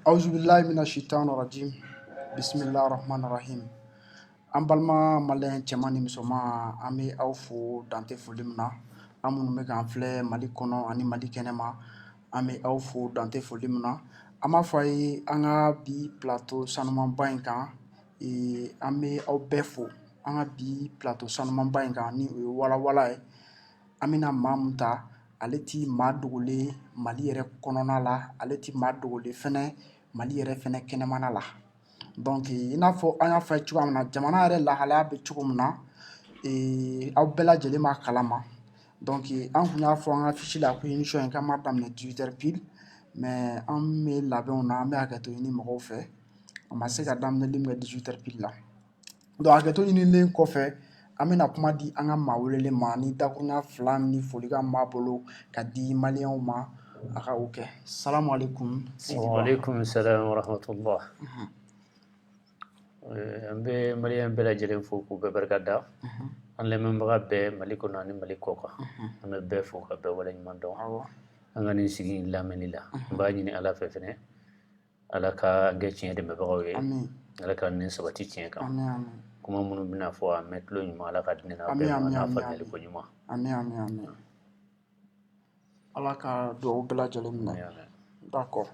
Auzubillahi minash-shaitanir-rajim. Bismillahir-rahmanir-rahim. An balima maliyɛn cɛman ni musoman an bɛ aw fo dante foli min na an minnu bɛ k'an filɛ Mali kɔnɔ ani Mali kɛnɛma an bɛ aw fo dante foli min na an b'a fɔ a ye an ka bi plateau sanumanba in kan an bɛ aw bɛɛ fo an ka bi plateau sanumanba in kan ni o ye walawala ye an bɛna maa min ta ale ti maa dogolen Mali yɛrɛ kɔnɔna la ale ti maa dogolen fɛnɛ Mali yɛrɛ fɛnɛ kɛnɛmana la donc i n'a fɔ an y'a fɔ cogoya min na jamana yɛrɛ lahalaya bɛ cogo min na aw bɛɛ lajɛlen b'a kalama donc an kun y'a fɔ an ka fiche la ko émission in k'an b'a daminɛ 18h pile mais an bɛ labɛnw na an bɛ hakɛto ɲini mɔgɔw fɛ a ma se ka daminɛli min kɛ 18h pile la donc hakɛto ɲinilen kɔfɛ an bɛna kuma di an ka maa welelen ma ni dakuruɲa fila ni folikan b'a bolo ka di maliyɛnw ma a ka o kɛ salamu aleykum wa aleykum salam wa rahmatullah an bɛ maliyɛn bɛɛ lajɛlen fo k'u bɛɛ barika da an lamɛnbaga bɛɛ Mali kɔnɔ ani Mali kɔ kan an bɛ bɛɛ fo ka bɛɛ waleɲuman dɔn an ka nin sigi in lamɛnni la n b'a ɲini Ala fɛ fɛnɛ Ala ka kɛ tiɲɛ dɛmɛbagaw ye Ala ka nin sabati tiɲɛ kan kuma minnu bɛna fɔ a mɛn tulo ɲuman Ala ka di ne na bɛɛ ma n'a faamuyali ko ɲuman amin Ala ka dugawu bɛɛ lajɛlen minɛ d'accord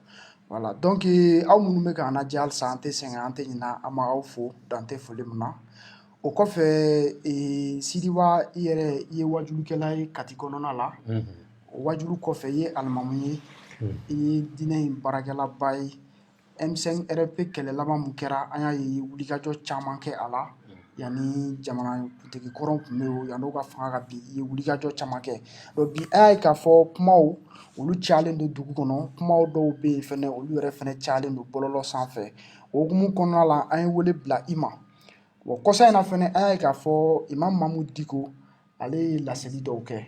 voilà donc aw minnu bɛ k'an lajɛ halisa an tɛ sɛgɛn an tɛ ɲinɛ an ma aw fo dante foli min na o kɔfɛ Sidiba i yɛrɛ i ye wajulikɛla ye kati kɔnɔna la o wajulu kɔfɛ i ye alimamu ye i ye diinɛ in baarakɛlaba ye M5 RP kɛlɛ laban min kɛra an y'a ye wulikajɔ caman kɛ a la yanni jamanakuntigi kɔrɔw tun bɛ yen yanni o ka fanga ka bin i ye wulikajɔ caman kɛ donc bi a y'a ye k'a fɔ kumaw olu cayalen don dugu kɔnɔ kumaw dɔw bɛ yen fɛnɛ olu yɛrɛ fɛnɛ cayalen don bɔlɔlɔ sanfɛ o hukumu kɔnɔna la an ye wele bila i ma bon kɔsa in na fɛnɛ an y'a ye k'a fɔ Imam Mamu Diko ale ye laseli dɔw kɛ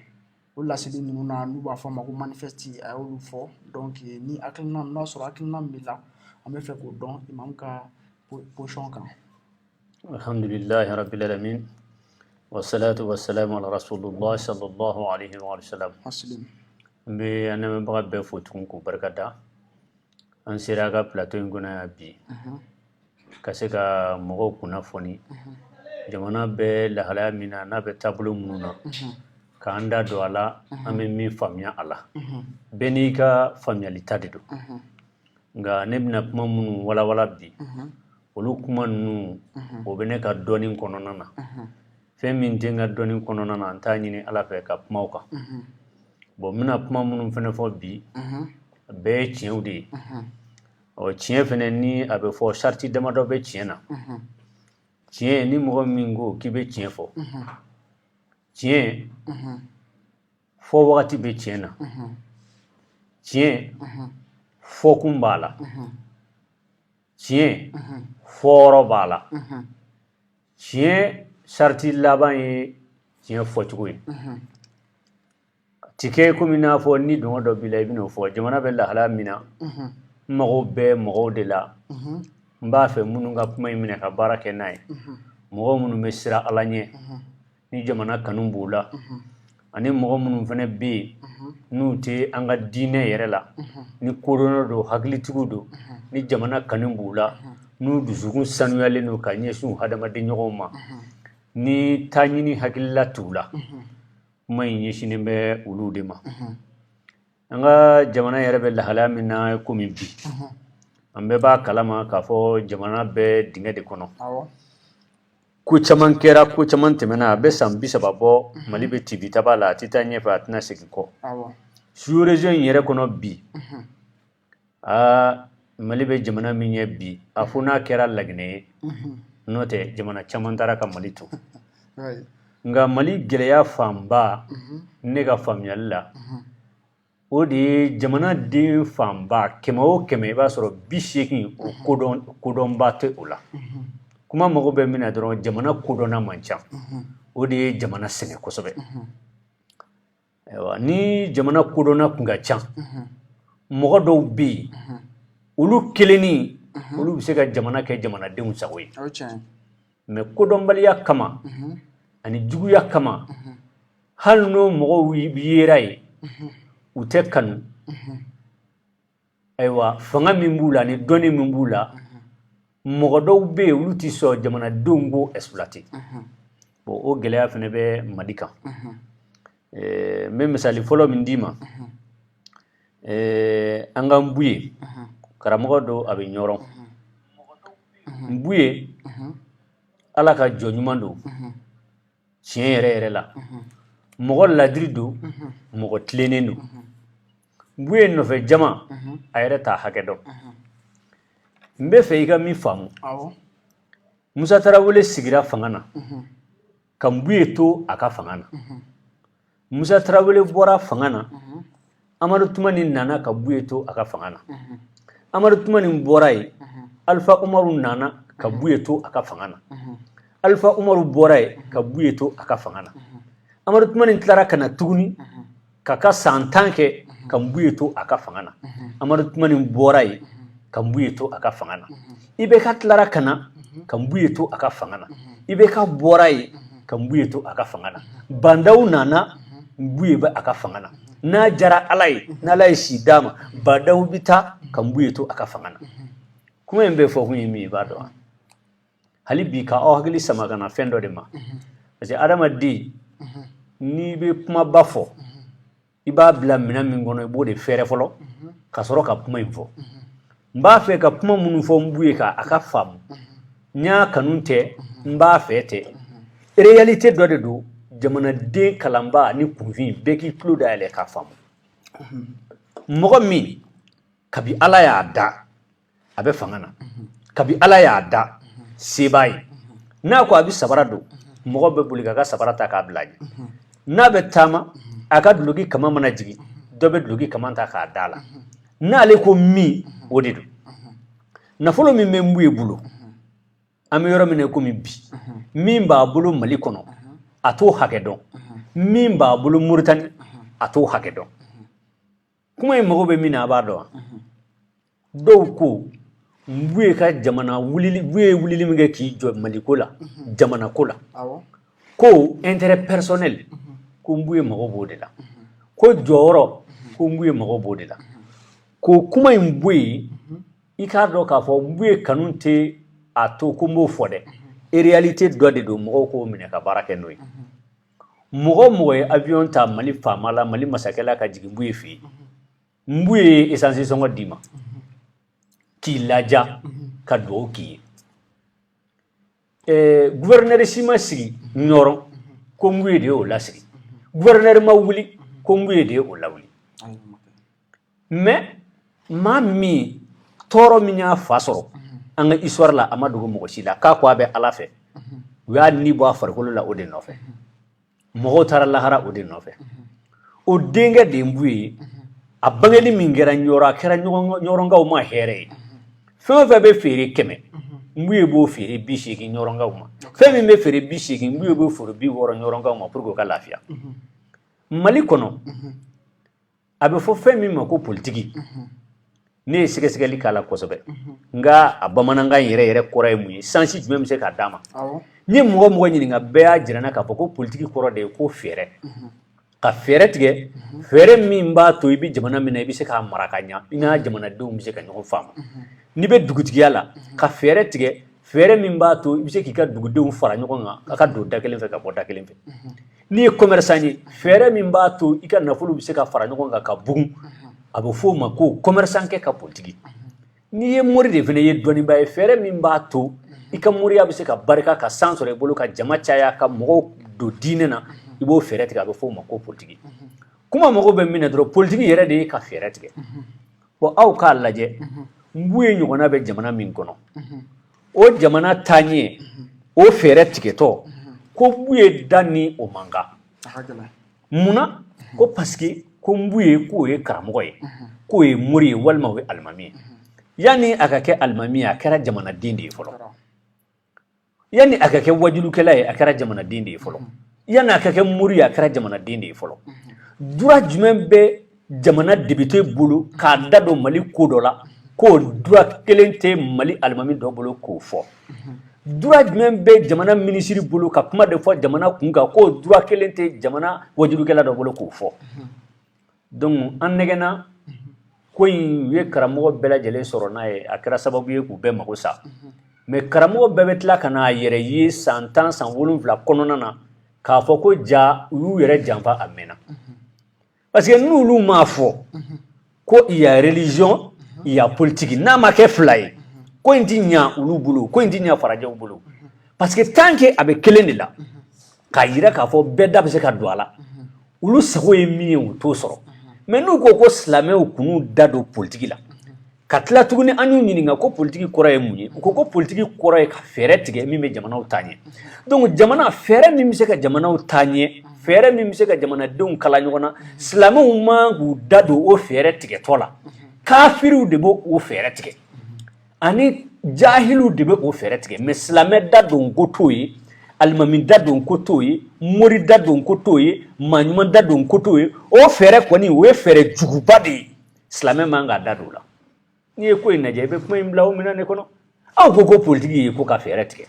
o laseli ninnu na n'u b'a fɔ a ma ko manifeste a y'olu fɔ donc ni hakilina n'a sɔrɔ hakilina min b'i la an bɛ fɛ k'o dɔn Imam ka position kan alhamdulillahi rabbil alamin wassalatu wassalamu ala rasulillah sallallahu alaihi wa sallam n bɛ an lamɛnbaga bɛɛ fo tugun k'u barika da an sera ka plateau in kɔnɔ yan bi ka se ka mɔgɔw kunnafoni jamana bɛ lahalaya min na n'a bɛ taabolo minnu na k'an da don a la an bɛ min faamuya a la bɛɛ n'i ka faamuyali ta de don nka ne bɛna kuma minnu walawala bi olu kuma ninnu o bɛ ne ka dɔnni kɔnɔna na fɛn min tɛ n ka dɔnni kɔnɔna na n t'a ɲini Ala fɛ ka kuma o kan bon n bɛna kuma minnu fɛnɛ fɔ bi bɛɛ ye tiɲɛw de ye tiɲɛ fɛnɛ ni a bɛ fɔ sariti damadɔ bɛ tiɲɛ na tiɲɛ ni mɔgɔ min ko k'i bɛ tiɲɛ fɔ tiɲɛ fɔ wagati bɛ tiɲɛ na tiɲɛ fɔkun b'a la tiɲɛ fɔyɔrɔ b'a la tiɲɛ sariti laban ye tiɲɛ fɔcogo ye ti kɛ komi n'a fɔ ni dɔngɔ dɔ b'i la i bɛn'o fɔ jamana bɛ lahalaya min na n mago bɛ mɔgɔw de la n b'a fɛ minnu ka kuma in minɛ ka baara kɛ n'a ye mɔgɔ minnu bɛ siran Ala ɲɛ ni jamana kanu b'u la ani mɔgɔ minnu fɛnɛ bɛ yen n'u tɛ an ka diinɛ yɛrɛ la ni kodɔnna don hakilitigiw don ni jamana kanu b'u la n'u dusukun sanuyalen don ka ɲɛsin hadamaden ɲɔgɔnw ma ni taaɲini hakilila t'u la kuma in ɲɛsinnen bɛ olu de ma an ka jamana yɛrɛ bɛ lahalaya min na komi bi an bɛɛ b'a kalama k'a fɔ jamana bɛ dingɛ de kɔnɔ ko caman kɛra ko caman tɛmɛna a bɛ san 30 bɔ Mali bɛ tibitaba la a tɛ taa ɲɛfɛ a tɛna segin kɔ sous-région in yɛrɛ kɔnɔ bi Mali bɛ jamana min ɲɛ bi a fo n'a kɛra Laginɛ ye n'o tɛ jamana caman taara ka Mali to nka Mali gɛlɛya fanba ne ka faamuyali la o de ye jamanaden fanba 100 o 100 i b'a sɔrɔ 80 o kodɔnba tɛ o la kuma mago bɛ min na dɔrɔn jamana kodɔnna man ca o de ye jamana sɛgɛn kosɛbɛ ni jamana kodɔnna kun ka ca mɔgɔ dɔw bɛ yen olu kelenni olu bɛ se ka jamana kɛ jamanadenw sago ye mais kodɔnbaliya kama ani juguya kama hali n'o mɔgɔw yera ye u tɛ kanu aywa fanga min b'u la ni dɔnni min b'u la mɔgɔ dɔw bɛ yen olu ti sɔn jamanadenw k'o exploiter bon o gɛlɛya fana bɛ Mali kan n bɛ misali fɔlɔ min d'i ma an ka Nbuye karamɔgɔ do a bɛ ɲɔrɔn Nbuye Ala ka jɔn ɲuman do tiɲɛ yɛrɛ yɛrɛ la mɔgɔ ladiri do mɔgɔ tilennen do Nbuye nɔfɛ jama a yɛrɛ t'a hakɛ dɔn n bɛ fɛ i ka min faamu Musa Tarawele sigira fanga na ka Nbuye to a ka fanga na Musa Tarawele bɔra fanga na Amadu Tumani nana ka Nbuye to a ka fanga na Amadu Tumani bɔra yen Alpha Umaru nana ka Nbuye to a ka fanga na Alpha Umaru bɔra yen ka Nbuye to a ka fanga na Amadu Tumani tilara ka na tuguni ka ka san 10 kɛ ka Nbuye to a ka fanga na Amadu Tumani bɔra yen ka Nbuye to a ka fanga na IBK tilara ka na ka Nbuye to a ka fanga na IBK bɔra yen ka Nbuye to a ka fanga na Bandaw nana Nbuye bɛ a ka fanga na n'a jara Ala ye n'Ala ye si d'a ma Bandaw bɛ taa ka Nbuye to a ka fanga na kuma in bɛ fɔ kun ye min ye i b'a dɔn hali bi ka aw hakili sama ka na fɛn dɔ de ma parce que adamaden n'i bɛ kumaba fɔ i b'a bila minɛn min kɔnɔ i b'o de fɛrɛ fɔlɔ ka sɔrɔ ka kuma in fɔ n b'a fɛ ka kuma minnu fɔ Nbuye ka a ka faamu n y'a kanu tɛ n b'a fɛ tɛ réalité dɔ de don jamanaden kalanba ni kunfin bɛɛ k'i tulo dayɛlɛ k'a faamu mɔgɔ min kabi Ala y'a da a bɛ fanga na kabi Ala y'a da se b'a ye n'a ko a bɛ sabara don mɔgɔ bɛ boli k'a ka sabara ta k'a bila a ɲɛ n'a bɛ taama a ka duloki kama mana jigin dɔ bɛ duloki kama ta k'a da la n'ale ko min o de don nafolo min bɛ Nbuye bolo an bɛ yɔrɔ min na komi bi min b'a bolo Mali kɔnɔ a t'o hakɛ dɔn min b'a bolo Moritani a t'o hakɛ dɔn kuma in mago bɛ min na a b'a dɔn dɔw ko Nbuye ka jamana wulili Nbuye ye wulili min kɛ k'i jɔ Mali ko la jamana ko la ko intérêt personnel ko Nbuye mago b'o de la ko jɔyɔrɔ ko Nbuye mago b'o de la ko kuma in bɔ yen i k'a dɔn k'a fɔ Nbuye kanu tɛ a to ko n b'o fɔ dɛ réalité dɔ de don mɔgɔw k'o minɛ ka baara kɛ n'o ye mɔgɔ mɔgɔ ye avion ta Mali faama la Mali masakɛ la ka jigin Nbuye fɛ yen Nbuye ye essence sɔngɔ d'i ma k'i laja ka dugawu k'i ye gouverneur si ma sigi ɲɔrɔn ko Nbuye de y'o lasigi gouverneur ma wuli ko Nbuye de y'o lawuli mais maa min tɔɔrɔ min y'a fa sɔrɔ an ka histoire la a ma dogo mɔgɔ si la k'a ko a bɛ Ala fɛ u y'a ni bɔ a farikolo la o de nɔfɛ mɔgɔw taara lahara o de nɔfɛ o denkɛ de ye Nbuye ye a bangeli min kɛra ɲɔrɔ a kɛra ɲɔrɔnkaw ma hɛrɛ ye fɛn o fɛn bɛ feere 100 Nbuye b'o feere 80 ɲɔrɔnkaw ma fɛn min bɛ feere 80 Nbuye b'o feere 60 ɲɔrɔnkaw ma pour que u ka lafiya Mali kɔnɔ a bɛ fɔ fɛn min ma ko politique ne ye sɛgɛsɛgɛli k'a la kosɛbɛ nka a bamanankan yɛrɛ yɛrɛ kɔrɔ ye mun ye sansi jumɛn bɛ se k'a d'a ma ni mɔgɔ mɔgɔ ɲininka bɛɛ y'a jira n na k'a fɔ ko politique kɔrɔ de ye ko fɛɛrɛ ka fɛɛrɛ tigɛ fɛɛrɛ min b'a to i bɛ jamana min na i bɛ se k'a mara ka ɲa i n'a jamanadenw bɛ se ka ɲɔgɔn faamu n'i bɛ dugutigiya la ka fɛɛrɛ tigɛ fɛɛrɛ min b'a to i bɛ se k'i ka dugudenw fara ɲɔgɔn kan a ka don da kelen fɛ ka bɔ da kelen fɛ n'i ye commerçant ye fɛɛrɛ min b'a to i ka nafolo bɛ se ka fara ɲɔgɔn kan ka bugun a bɛ f'o ma ko commerçant kɛ ka politique n'i ye mori de fana ye dɔnnibaa ye fɛɛrɛ min b'a to i ka moriya bɛ se ka barika ka san sɔrɔ i bolo ka jama caya ka mɔgɔw don diinɛ na i b'o fɛɛrɛ tigɛ a bɛ f'o ma ko politique kuma mago bɛ min na dɔrɔn politique yɛrɛ de ye ka fɛɛrɛ tigɛ wa aw k'a lajɛ Nbuye ɲɔgɔnna bɛ jamana min kɔnɔ o jamana taaɲɛ o fɛɛrɛ tigɛtɔ ko Nbuye da ni o man kan munna ko parce que ko Nbuye k'o ye karamɔgɔ ye k'o ye mori ye walima o ye alimami ye yanni a ka kɛ alimami ye a kɛra jamanaden de ye fɔlɔ yanni a ka kɛ wajulukɛla ye a kɛra jamanaden de ye fɔlɔ yanni a ka kɛ mori ye a kɛra jamanaden de ye fɔlɔ dura jumɛn bɛ jamana debite bolo k'a da don Mali ko dɔ la k'o dura kelen tɛ Mali alimami dɔ bolo k'o fɔ dura jumɛn bɛ jamana minisiri bolo ka kuma de fɔ jamana kun kan k'o dura kelen tɛ jamana wajulukɛla dɔ bolo k'o fɔ donc an nɛgɛnna ko in ye karamɔgɔ bɛɛ lajɛlen sɔrɔ n'a ye a kɛra sababu ye k'u bɛɛ mago sa mais karamɔgɔ bɛɛ bɛ tila ka n'a yɛrɛ ye san 10 san 7 kɔnɔna na k'a fɔ ko ja u y'u yɛrɛ janfa a mɛnna parce que n'olu m'a fɔ ko il y a religion il y a politique n'a ma kɛ fila ye ko in ti ɲa olu bolo ko in ti ɲa farajɛw bolo parce que tant que a bɛ kelen de la k'a yira k'a fɔ bɛɛ da bɛ se ka don a la olu sago ye min ye u t'o sɔrɔ mais n'u ko ko silamɛw kun'u da don politique la ka tila tuguni an y'u ɲininka ko politique kɔrɔ ye mun ye u ko ko politique kɔrɔ ye ka fɛɛrɛ tigɛ min bɛ jamanaw taa ɲɛ donc jamana fɛɛrɛ min bɛ se ka jamanaw taa ɲɛ fɛɛrɛ min bɛ se ka jamanadenw kala ɲɔgɔn na silamɛw man k'u da don o fɛɛrɛ tigɛtɔ la kafiriw de b'o fɛɛrɛ tigɛ ani jahiliw de bɛ o fɛɛrɛ tigɛ mais silamɛ da don ko t'o ye alimami da don ko t'o ye mori da don ko t'o ye maaɲuman da don ko t'o ye o fɛɛrɛ kɔni o ye fɛɛrɛ juguba de ye silamɛ man k'a da don o la n'i ye ko in lajɛ i bɛ kuma in bila o minɛn de kɔnɔ aw ko politique ye ko ka fɛɛrɛ tigɛ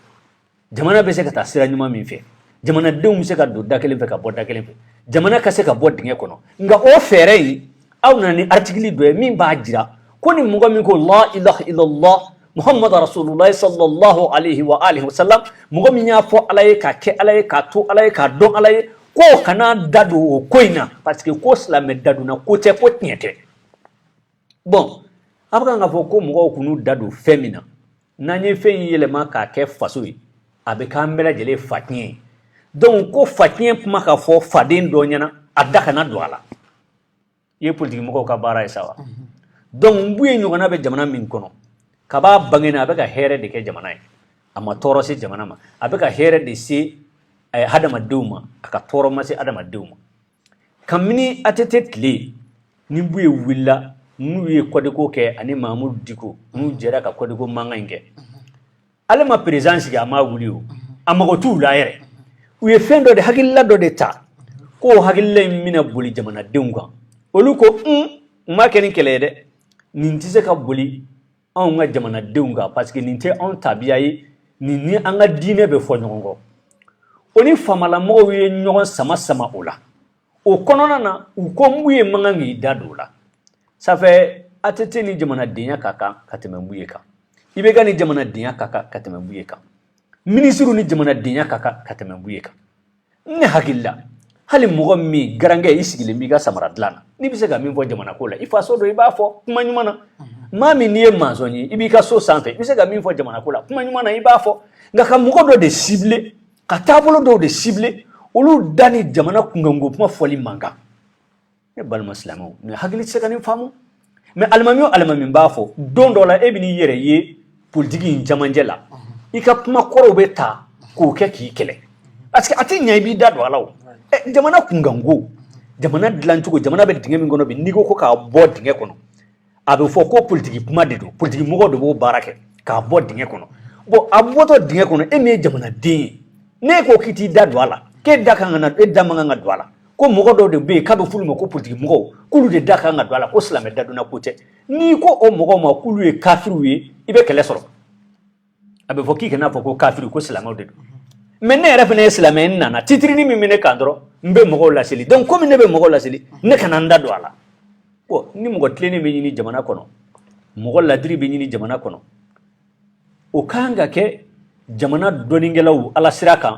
jamana bɛ se ka taa sira ɲuman min fɛ jamanadenw bɛ se ka don da kelen fɛ ka bɔ da kelen fɛ jamana ka se ka bɔ dingɛ kɔnɔ nka o fɛɛrɛ in aw nana ni article dɔ ye min b'a jira ko ni mɔgɔ min ko la ilaha illallah muhammad rasulullah sallallahu alaihi wa alihi wasallam mɔgɔ min y'a fɔ ala ye ka kɛ ala ye ka to ala ye ka dɔn ala ye ko kana da don o ko in na parce que ko silamɛ da donna ko tɛ ko tiɲɛ tɛ bon a bɛ kan ka fɔ ko mɔgɔw kun'u da don fɛn min na n'an ye fɛn in yɛlɛma k'a kɛ faso ye a bɛ k'an bɛɛ lajɛlen fa tiɲɛ ye donc ko fa tiɲɛ kuma ka fɔ faden dɔ ɲɛna a da kana don a la i ye politique mɔgɔw ka baara ye sa wa donc n b'u ye ɲɔgɔnna bɛ jamana min kɔnɔ kab'a bangena a bɛ ka hɛrɛ de kɛ jamana ye a ma tɔɔrɔ se jamana ma a bɛ ka hɛrɛ de se hadamadenw ma a ka tɔɔrɔ ma se hadamadenw ma kabini ATT tile ni b'u ye wulila n'u ye kɔdiko kɛ ani Mahamudu Diko n'u jɛra ka kɔdiko mankan in kɛ ale ma président sigi a ma wuli o a mago t'u la yɛrɛ u ye fɛn dɔ de hakilila dɔ de ta ko hakilila in bɛna boli jamanadenw kan olu ko u ma kɛ ni kɛlɛ ye dɛ nin tɛ se ka boli anw ka jamanadenw kan parce que nin tɛ anw tabiya ye nin ni an ka diinɛ bɛ fɔ ɲɔgɔn kɔ o ni famalamɔgɔw ye ɲɔgɔn sama sama o la o kɔnɔna na u ko mun ye mankan k'i da don o la ça fait ATT ni jamanadenya ka kan ka tɛmɛ mun ye kan IBK ni jamanadenya ka kan ka tɛmɛ mun ye kan ministre ni jamanadenya ka kan ka tɛmɛ mun ye kan ne hakilila hali mɔgɔ min garankɛ i sigilen b'i ka samara dilan na n'i bɛ se ka min fɔ jamana ko la i faso dɔ i b'a fɔ kuma ɲuman na maa min n'i ye mansɔn ye i b'i ka so sanfɛ i bɛ se ka min fɔ jamana ko la kuma ɲuman na i b'a fɔ nka ka mɔgɔ dɔ de ciblé ka taabolo dɔw de ciblé olu da ni jamana kunkanko kuma fɔli man kan ne balima silamɛw mais hakili tɛ se ka nin faamu mais alimami o alimami b'a fɔ don dɔ la e bɛ n'i yɛrɛ ye politique in cɛmancɛ la i ka kuma kɔrɔw bɛ ta k'o kɛ k'i kɛlɛ parce que a tɛ ɲɛ i b'i da don a la o jamana kunkanko jamana dilancogo jamana bɛ dingɛ min kɔnɔ bi n'i ko k'a bɔ dingɛ kɔnɔ a bɛ fɔ ko politique kuma de don politique mɔgɔw de b'o baara kɛ k'a bɔ dingɛ kɔnɔ bon a bɔtɔ dingɛ kɔnɔ e min ye jamanaden ye ne ko k'i t'i da don a la k'e da kan ka na e da man kan ka don a la ko mɔgɔ dɔw de bɛ yen k'a bɛ f'olu ma ko politique mɔgɔw k'olu de da kan ka don a la ko silamɛ dadonna ko tɛ n'i ko o mɔgɔw ma k'olu ye kafiriw ye i bɛ kɛlɛ sɔrɔ a bɛ fɔ k'i kana fɔ ko kafiriw ko silamɛw de don mais ne yɛrɛ fana ye silamɛ n nana titrini min bɛ ne kan dɔrɔn n bɛ mɔgɔw laseli donc komi ne bɛ mɔgɔw laseli ne kana n da don a la bon ni mɔgɔ tilennen bɛ ɲini jamana kɔnɔ mɔgɔ ladiri bɛ ɲini jamana kɔnɔ o kan ka kɛ jamana dɔnnikɛlaw ala sira kan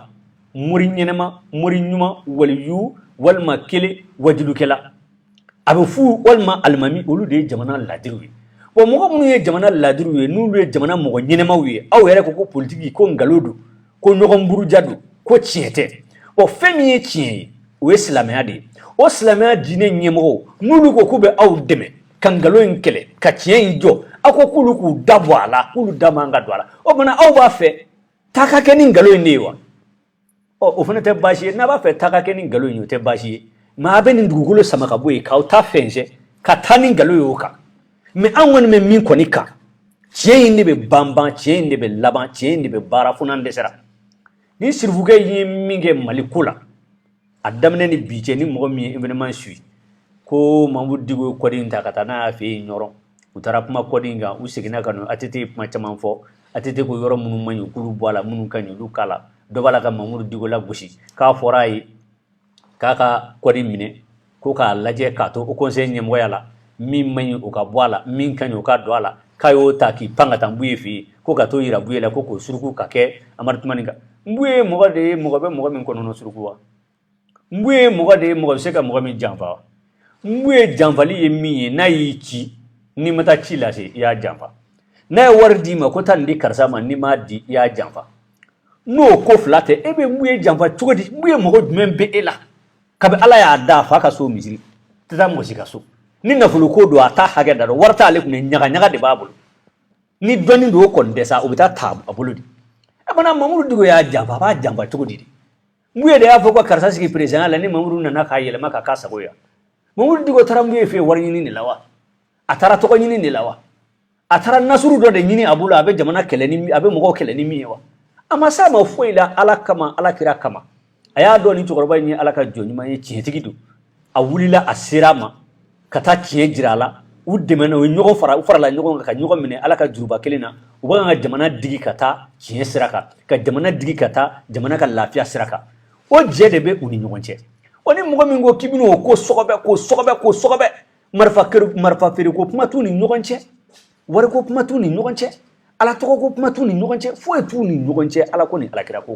mori ɲɛnɛma mori ɲuman waliyu walima kelen wajulukɛla a bɛ fu walima alimami olu de ye jamana ladiriw ye bon mɔgɔ minnu ye jamana ladiriw ye n'olu ye jamana mɔgɔ ɲɛnɛmaw ye aw yɛrɛ ko politique ko nkalon don ko ɲɔgɔn buruja don ko tiɲɛ tɛ bon fɛn min ye tiɲɛ ye o ye silamɛya de ye o silamɛya diinɛ ɲɛmɔgɔw n'olu ko k'u bɛ aw dɛmɛ ka nkalon in kɛlɛ ka tiɲɛ in jɔ aw ko k'olu k'u da bɔ a la k'olu da man ka don a la o tuma aw b'a fɛ taa ka kɛ ni nkalon in de ye wa o fana tɛ baasi ye n'a b'a fɛ taa ka kɛ ni nkalon in ye o tɛ baasi ye mais a bɛ nin dugukolo sama ka bɔ yen k'aw ta fɛnsɛ ka taa ni nkalon ye o kan mais an kɔni bɛ min kɔni kan tiɲɛ in de bɛ banban tiɲɛ in de bɛ laban tiɲɛ in de bɛ baara fo n'an dɛsɛra ni sirifukɛ ye min kɛ mali ko la a daminɛ ni bi cɛ ni mɔgɔ min ye événement suit ko Mahamudu Diko ye kɔdi in ta ka taa n'a y'a fɛ yen ɲɔrɔ u taara kuma kɔdi in kan u seginna ka na ATT ye kuma caman fɔ ATT ko yɔrɔ minnu man ɲi k'olu bɔ a la minnu ka ɲi olu k'a la dɔ b'a la ka Mahamudu Diko la gosi k'a fɔra a ye k'a ka kɔdi minɛ ko k'a lajɛ k'a to o conseil ɲɛmɔgɔya la min man o ka bɔ a la min kan o ka don a la k'a y'o ta k'i pan ka taa Mbuye fɛ yen ko ka t'o yira Mbuye la ko k'o suruku ka kɛ Amadu Tumani kan Mbuye mɔgɔ de ye mɔgɔ bɛ mɔgɔ min kɔnɔ suruku wa Mbuye mɔgɔ de ye mɔgɔ bɛ se ka mɔgɔ min janfa wa Mbuye janfali ye min ye n'a y'i ci n'i ma taa ci lase i y'a janfa n'a ye wari d'i ma ko taa nin di karisa ma n'i m'a di i y'a janfa n'o ko fila tɛ e bɛ Mbuye janfa cogo di Mbuye mɔgɔ jumɛn bɛ e la kabi Ala y'a da fa ka so misiri tɛ taa mɔgɔ si ka so ni nafolo ko don a ta hakɛ da dɔn wari t'ale kun ɲaga ɲaga de b'a bolo ni dɔnni don o kɔni dɛsɛ o bɛ taa ta a bolo de e mana Mamudu Diko y'a janfa a b'a janfa cogo di Mbuye de y'a fɔ ko karisa sigi président la ni Mamudu nana k'a yɛlɛma ka k'a sago ye Mamudu Diko taara Mbuye fɛ wari ɲini de la wa a taara tɔgɔ ɲini de la wa a taara nasuru dɔ de ɲini a bolo a bɛ jamana kɛlɛ ni a bɛ mɔgɔw kɛlɛ ni min ye wa a ma s'a ma foyi la Ala kama Ala kira kama a y'a dɔn ni cɛkɔrɔba in ye Ala ka jɔn ɲuman ye tiɲɛtigi don a wulila a sera a ma ka taa tiɲɛ jira a la u dɛmɛna u ye ɲɔgɔn fara u farala ɲɔgɔn kan ka ɲɔgɔn minɛ Ala ka juruba kelen na u bɛ ka jamana digi ka taa tiɲɛ sira kan ka jamana digi ka taa jamana ka lafiya sira kan o jɛ de bɛ u ni ɲɔgɔn cɛ o ni mɔgɔ min ko k'i bɛna o ko sɔgɔbɛ marifa feere ko kuma t'u ni ɲɔgɔn cɛ wari ko kuma t'u ni ɲɔgɔn cɛ Ala tɔgɔ ko kuma t'u ni ɲɔgɔn cɛ foyi t'u ni ɲɔgɔn cɛ Ala ko ni alakira ko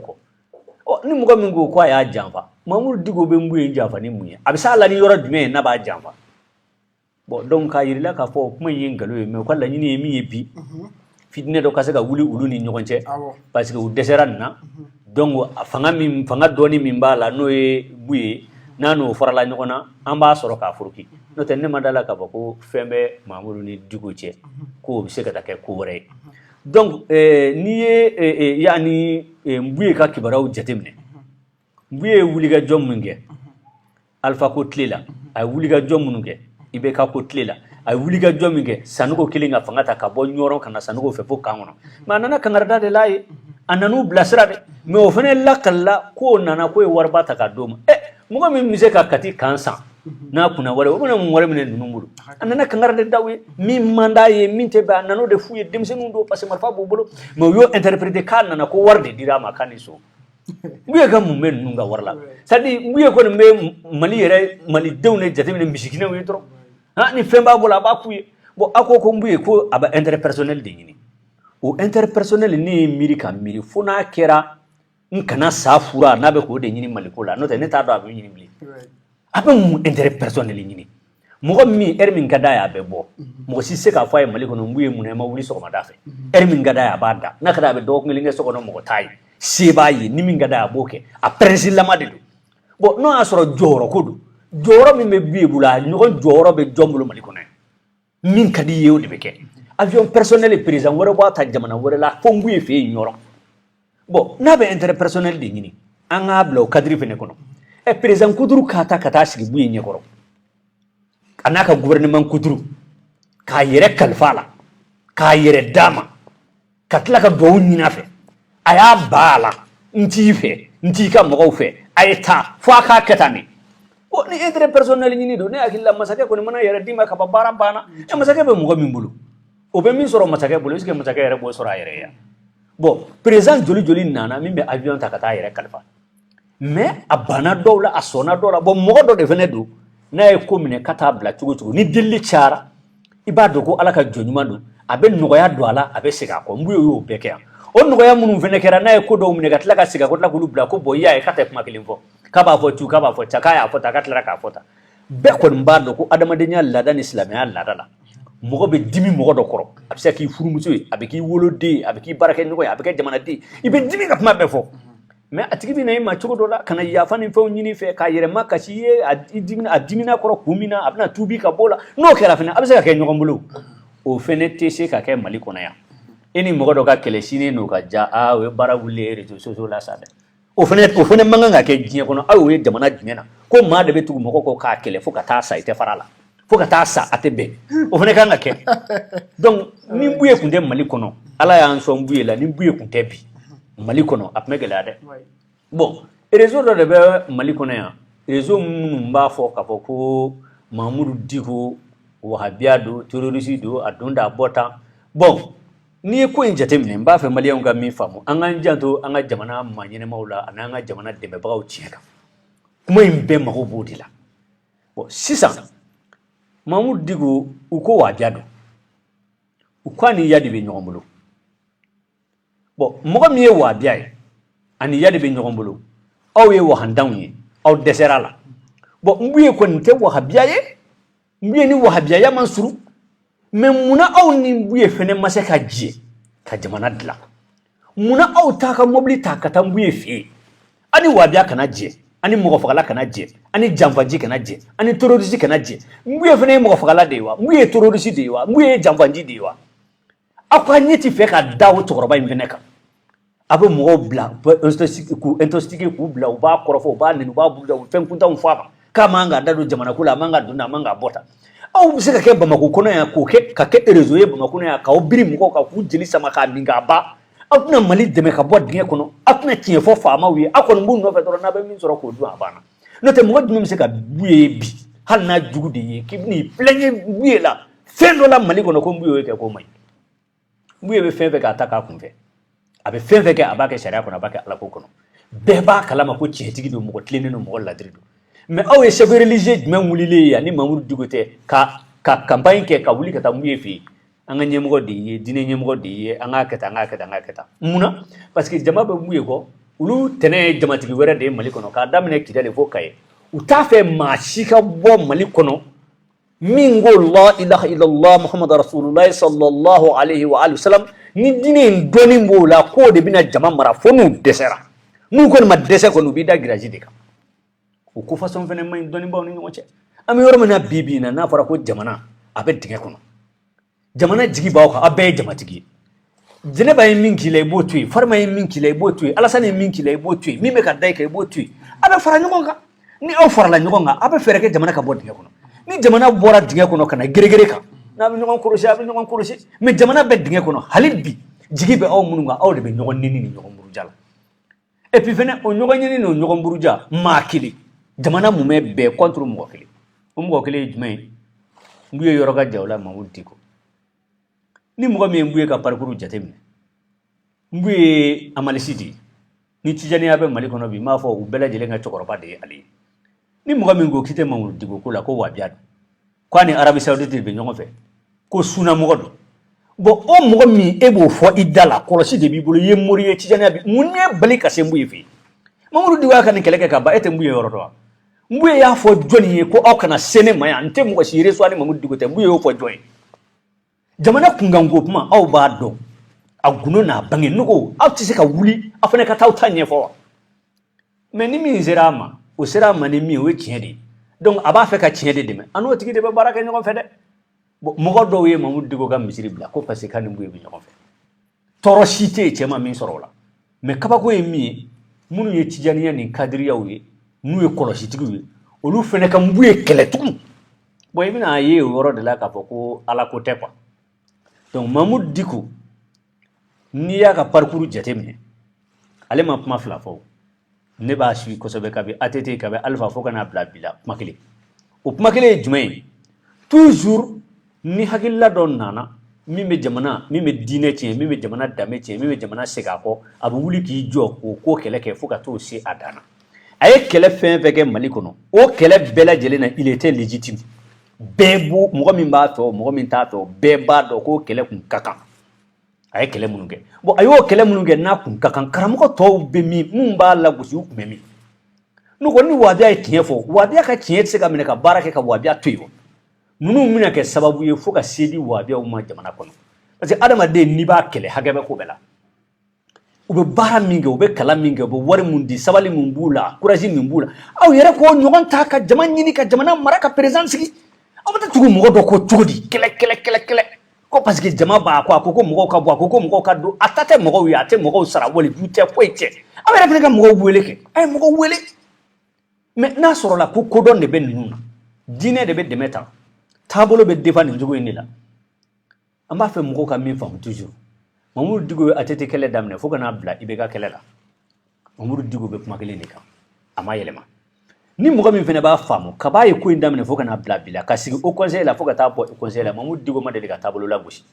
kɔ ni mɔgɔ min ko k'a y'a janfa Mamudu Diko bɛ Mbuye janfa ni mun ye a bɛ se a la ni yɔrɔ jumɛn ye n'a b'a janfa donc k'a yirila k'a fɔ kuma in ye nkalon ye mais u ka laɲini ye min ye bi fitinɛ dɔ ka se ka wuli olu ni ɲɔgɔn cɛ parce que u dɛsɛra nin na donc fanga dɔɔni min b'a la n'o ye Mbuye n'a n'o farala ɲɔgɔn na an b'a sɔrɔ k'a foroki n'o tɛ ne ma d'a la k'a fɔ ko fɛn bɛ Mamudu ni Diko cɛ k'o bɛ se ka taa kɛ ko wɛrɛ ye donc n'i ye yani Mbuye ka kibaruyaw jateminɛ Mbuye ye wulikajɔ min kɛ Alpha ko tile la a ye wulikajɔ minnu kɛ IBK ko tile la a ye wulikajɔ min kɛ Sanogo kelen ka fanga ta ka bɔ ɲɔrɔ ka na Sanogo fɛ fo kan kɔnɔ mais a nana kangarida de l'a ye a nan'u bilasira dɛ mais o fana lakalila k'o nana k'o ye wariba ta k'a d'o ma mɔgɔ min bɛ se ka kati kan san n'a kunna wari o bɛna mun wari minɛ ninnu bolo a nana kangari de d'aw ye min man d'a ye min tɛ bɛn a nan'o de f'u ye denmisɛnninw don parce que marifa b'u bolo mais u y'o interpréter k'a nana ko wari de dira a ma k'a ni so Mbuye ka mun bɛ ninnu ka wari la c'est à dire Mbuye kɔni bɛ Mali yɛrɛ malidenw de jateminɛ misikinɛw ye dɔrɔn ni fɛn b'a bolo a b'a f'u ye bon a ko Mbuye ko a bɛ intérêt personnel de ɲini o intérêt personnel ne ye miiri ka miiri fo n'a kɛra n kana sa fura n'a bɛ k'o de ɲini Maliko la n'o tɛ ne t'a dɔn a bɛ ɲini bilen a bɛ mun intérêt personnel ɲini mɔgɔ min heure min ka d'a ye a bɛ bɔ mɔgɔ si se k'a fɔ a ye Mali kɔnɔ Mbuye mun na ma wuli sɔgɔmada fɛ heure min ka d'a ye a b'a da n'a ka d'a ye a bɛ dɔgɔkun kelen kɛ so kɔnɔ mɔgɔ t'a ye se b'a ye ni min ka d'a ye a b'o kɛ a principe lama de don bon n'o y'a sɔrɔ jɔyɔrɔ ko don jɔyɔrɔ min bɛ Mbuye bolo a ɲɔgɔn jɔyɔrɔ bɛ jɔn bolo Mali kɔnɔ yan min ka di ye o de bɛ kɛ avion personnel président wɛrɛ b'a ta jamana wɛrɛ la fo Mbuye fɛ yen ɲɔrɔ bon n'a bɛ intérêt personnel de ɲini an k'a bila o cadre fɛnɛ kɔnɔ président Kuduru k'a ta ka taa sigi Mbuye ɲɛkɔrɔ a n'a ka gouvernement Kuduru k'a yɛrɛ kalifa a la k'a yɛrɛ d'a ma ka tila ka duwawu ɲini a fɛ a y'a ba a la n t'i fɛ n t'i ka mɔgɔw fɛ a ye taa fo a k'a kɛ tan de bon ni intérêt personnel ɲini don ne hakili la masakɛ kɔni mana yɛrɛ d'i ma ka ban baara banna masakɛ bɛ mɔgɔ min bolo o bɛ min sɔrɔ masakɛ bolo est-ce que masakɛ yɛrɛ b'o sɔrɔ a yɛrɛ ye bon président joli nana min bɛ avion ta ka taa a yɛrɛ kalifa mais a banna dɔw la a sɔnna dɔw la bon mɔgɔ dɔ de fɛnɛ don n'a ye ko minɛ ka taa bila cogo cogo ni delili cayara i b'a dɔn ko Ala ka jɔn ɲuman don a bɛ nɔgɔya don a la a bɛ segin a kɔ Mbuye y'o bɛɛ kɛ yan o nɔgɔya minnu fɛnɛ kɛra n'a ye ko dɔw minɛ ka tila ka segin a kɔ tila k'olu bila ko bon i y'a ye k'a tɛ kuma kelen fɔ k'a b'a fɔ tu k'a b'a fɔ ca k'a y'a fɔ ta k'a tilara k'a fɔ ta bɛɛ kɔni b'a dɔn ko adamadenya laada ni silamɛya laada la mɔgɔ bɛ dimi mɔgɔ dɔ kɔrɔ a bɛ se k'i furumuso ye a bɛ k'i woloden ye a bɛ k'i baarakɛɲɔgɔn ye a bɛ kɛ jamanaden i bɛ dimi ka kuma bɛɛ fɔ mais a tigi bɛ na i ma cogo dɔ la ka na yafa ni fɛnw ɲini fɛ k'a yɛrɛ ma kasi i ye a dimina kɔrɔ kun min na a bɛna tuubi ka bɔ o la n'o kɛra fɛnɛ a bɛ se ka kɛ ɲɔgɔn bolo o fɛnɛ tɛ se ka kɛ Mali kɔnɔ yan i ni mɔgɔ dɔ ka kɛlɛ sini n'o ka ja o ye baara wulilen réseaux sociaux la sa dɛ o fɛnɛ man kan ka kɛ diɲɛ kɔnɔ aw ye jamana jumɛn na ko maa de bɛ tugu mɔgɔ kɔ k'a kɛlɛ fo ka taa sa i tɛ fara la fo ka taa sa a tɛ bɛn o fɛnɛ kan ka kɛ donc ni Mbuye kun tɛ Mali kɔnɔ Ala y'an sɔn Mbuye la ni Mbuye kun tɛ bi Mali kɔnɔ a tun bɛ gɛlɛya dɛ bon réseau dɔ de bɛ Mali kɔnɔ yan réseau minnu b'a fɔ k'a fɔ ko Mamudu Diko wahabiya don terroriste don a don da a bɔ tan bon n'i ye ko in jateminɛ n b'a fɛ maliyɛnw ka min faamu an k'an janto an ka jamana maa ɲɛnɛmaw la ani an ka jamana dɛmɛbagaw tiɲɛ kan kuma in bɛɛ mago b'o de la bon sisan Mamoudou Digo uko wabiado ukwani yadi be ɲɔgɔn bolo bon mɔgɔ min ye wabia ye ani yadi be ɲɔgɔn bolo aw ye wahandanw ye aw dɛsɛra la bon mbuye ko nte wahabia ye mbuye ni wahabia ya mansuru mais muna aw ni mbuye fene mase ka jie ka jamana dila muna aw ta ka mobili ta ka ta mbuye fi ani wabia kana jie ani mɔgɔ fagala kana jie ani janfanji kana jie ani terroriste kana jie mbuye fene mɔgɔ fagala de wa mbuye terroriste de wa mbuye janfanji de wa akwa nyeti fe ka dawo tokoroba invene ka abe mɔgɔw bila intoxiqué k'u bila u b'a kɔrɔfɔ u b'a nɛni u b'a buruja u fɛn kuntanw fɔ a ma k'a man ka da don jamana ko la a man ka don a man ka bɔta aw bɛ se ka kɛ Bamako kɔnɔ yan k'o kɛ ka kɛ réseau ye Bamako yan k'aw biri mɔgɔw kan k'u jeli sama k'a min k'a ban aw tɛna Mali dɛmɛ ka bɔ dingɛ kɔnɔ aw tɛna tiɲɛ fɔ faamaw ye aw kɔni b'u nɔfɛ dɔrɔn n'a bɛ min sɔrɔ k'o dun a banna n'o tɛ mɔgɔ jumɛn bɛ se ka bu ye bi hali n'a jugu de ye k'i bɛn'i plaignɛ bu ye la fɛn dɔ la Mali kɔnɔ ko bu ye kɛ ko man ɲi bu ye bɛ fɛn fɛn k'a ta k'a kunfɛ a bɛ fɛn fɛn kɛ a b'a kɛ sariya kɔnɔ a b'a kɛ Ala ko kɔnɔ bɛɛ b'a kalama ko tiɲɛtigi don mɔgɔ tilennen don mɔgɔ ladiri don mais aw ye chef religieux jumɛn wulilen ye ani Mamudu Diko tɛ ka campagne kɛ ka wuli ka taa mun ye fɛ an ka ɲɛmɔgɔ de ye diinɛ ɲɛmɔgɔ de ye an k'a kɛ tan an k'a kɛ tan an k'a kɛ tan munna parce que jama bɛ mun ye kɔ olu tɛnɛ ye jamatigi wɛrɛ de ye Mali kɔnɔ k'a daminɛ Kidali fo Kaye u t'a fɛ maa si ka bɔ Mali kɔnɔ min ko la ilaha illallah muhammadu rasulullah sallallahu alaihi wa sallam ni diinɛ in dɔnni b'o la k'o de bɛna jama mara fo n'u dɛsɛra n'u kɔni ma dɛsɛ kɔni u b'i da giraji de kan o ko façon fɛnɛ man ɲi dɔnnibaw ni ɲɔgɔn cɛ an bɛ yɔrɔ min na bi bi in na n'a fɔra ko jamana a bɛ dingɛ kɔnɔ jamana jigi b'aw kan a bɛɛ ye jamatigi ye Jɛnɛba ye min k'i la i b'o to yen Farima ye min k'i la i b'o to yen Alasani ye min k'i la i b'o to yen min bɛ ka da i kan i b'o to yen a bɛ fara ɲɔgɔn kan ni aw farala ɲɔgɔn kan a bɛ fɛɛrɛ kɛ jamana ka bɔ dingɛ kɔnɔ ni jamana bɔra dingɛ kɔnɔ ka na gere kan n'a bɛ ɲɔgɔn kɔlɔsi a bɛ ɲɔgɔn kɔlɔsi mais jamana bɛ dingɛ kɔnɔ hali bi jigi bɛ aw minnu kan aw de bɛ ɲɔgɔn nini ni ɲɔgɔn buruja la et puis fɛnɛ o ɲɔgɔn ɲini ni ɲɔgɔn buruja maa kelen jamana mun bɛ bɛɛ contre mɔgɔ kelen o mɔgɔ kelen ye jumɛn ye n ye yɔrɔ ka ja o la Mamudu Diko ni mɔgɔ min ye ka parcours jateminɛ n ye analyse de ni Tijaniya bɛ Mali kɔnɔ bi m'a fɔ u bɛɛ lajɛlen ka cɛkɔrɔba de ye ale ye ni mɔgɔ min ko k'i tɛ Mamudu Diko ko la ko wabiya don ko ni Arabie Saoudite bɛ ɲɔgɔn fɛ ko sunnamɔgɔ don bon o mɔgɔ min e b'o fɔ i da la kɔlɔsi de b'i bolo i ye mori ye Tijaniya bi mun ye bali ka se Mbuye fɛ Mamudu Diko y'a ka nin kɛlɛ kɛ ka ban e tɛ Mbuye yɔrɔ dɔn wa Mbuye y'a fɔ jɔnni ye ko aw kana se ne ma yan n tɛ mɔgɔ si reçoit ni Mamudu Diko tɛ Mbuye y'o fɔ jɔn ye jamana kunkanko kuma aw b'a dɔn a gundo n'a bange nogo aw tɛ se ka wuli aw fana ka taa aw ta ɲɛfɔ wa mais ni min sera a ma o sera a ma ni min o ye tiɲɛ de ye donc a b'a fɛ ka tiɲɛ de dɛmɛ a n'o tigi de bɛ baara kɛ ɲɔgɔn fɛ dɛ bon mɔgɔ dɔw ye Mamudu Diko ka misiri bila ko parce que k'a ni Mbuye bɛ ɲɔgɔn fɛ tɔɔrɔ si tɛ yen cɛ ma min sɔrɔ o la mais kabako ye min ye minnu ye Tijaniya ni kadiriyaw ye n'u ye kɔlɔsitigiw ye olu fana ka Mbuye kɛlɛ tugun bon i bɛna ye o yɔrɔ de la k'a fɔ ko Ala ko tɛ quoi donc Mamudu Diko n'i y'a ka parcours jateminɛ ale ma kuma fila fɔ ne b'a suivi kosɛbɛ kabi ATT kabi Alpha fo ka n'a bila bi la kuma kelen o kuma kelen ye jumɛn ye toujours ni hakilila dɔ nana min bɛ jamana min bɛ diinɛ tiɲɛ min bɛ jamana danbe tiɲɛ min bɛ jamana segin a kɔ a bɛ wuli k'i jɔ k'o ko kɛlɛ kɛ fo ka t'o se a dan na a ye kɛlɛ fɛn fɛn kɛ Mali kɔnɔ o kɛlɛ bɛɛ lajɛlen na il était légitime bɛɛ bo mɔgɔ min b'a fɛ o mɔgɔ min t'a fɛ o bɛɛ b'a dɔn k'o kɛlɛ kun ka kan a ye kɛlɛ minnu kɛ bon a y'o kɛlɛ minnu kɛ n'a kun ka kan karamɔgɔ tɔw bɛ min mun b'a lagosi u kun bɛ min n'u ko ni wabiya ye tiɲɛ fɔ wabiya ka tiɲɛ tɛ se ka minɛ ka baara kɛ ka wabiya to yen ninnu bɛna kɛ sababu ye fo ka se di wabiyaw ma jamana kɔnɔ parce que adamaden n'i b'a kɛlɛ hakɛ bɛ ko bɛɛ la u bɛ baara min kɛ u bɛ kalan min kɛ u bɛ wari min di sabali min b'u la courage min b'u la aw yɛrɛ k'o ɲɔgɔn ta ka jama ɲini ka jamana mara ka président sigi aw bɛ taa tugu mɔgɔ dɔ ko cogo di kɛlɛ ko parce que jama b'a ko a ko mɔgɔw ka bɔ a ko mɔgɔw ka don a ta tɛ mɔgɔw ye a tɛ mɔgɔw sara wali du tɛ foyi tɛ aw yɛrɛ fana ka mɔgɔw wele kɛ a ye mɔgɔw wele mais n'a sɔrɔla ko kodɔn de bɛ ninnu na diinɛ de bɛ dɛmɛ ta taabolo bɛ défend nin cogo in de la an b'a fɛ mɔgɔw ka min faamu toujours Mamudu Diko ye ATT kɛlɛ daminɛ fo ka n'a bila IBK kɛlɛ la Mamudu Diko bɛ kuma kelen de kan a ma yɛlɛma ni mɔgɔ min fana b'a faamu kab'a ye ko in daminɛ fo ka n'a bila bi la ka sigi au conseil la fo ka taa bɔ au conseil la Mamudu Diko ma deli ka taabolo lagosi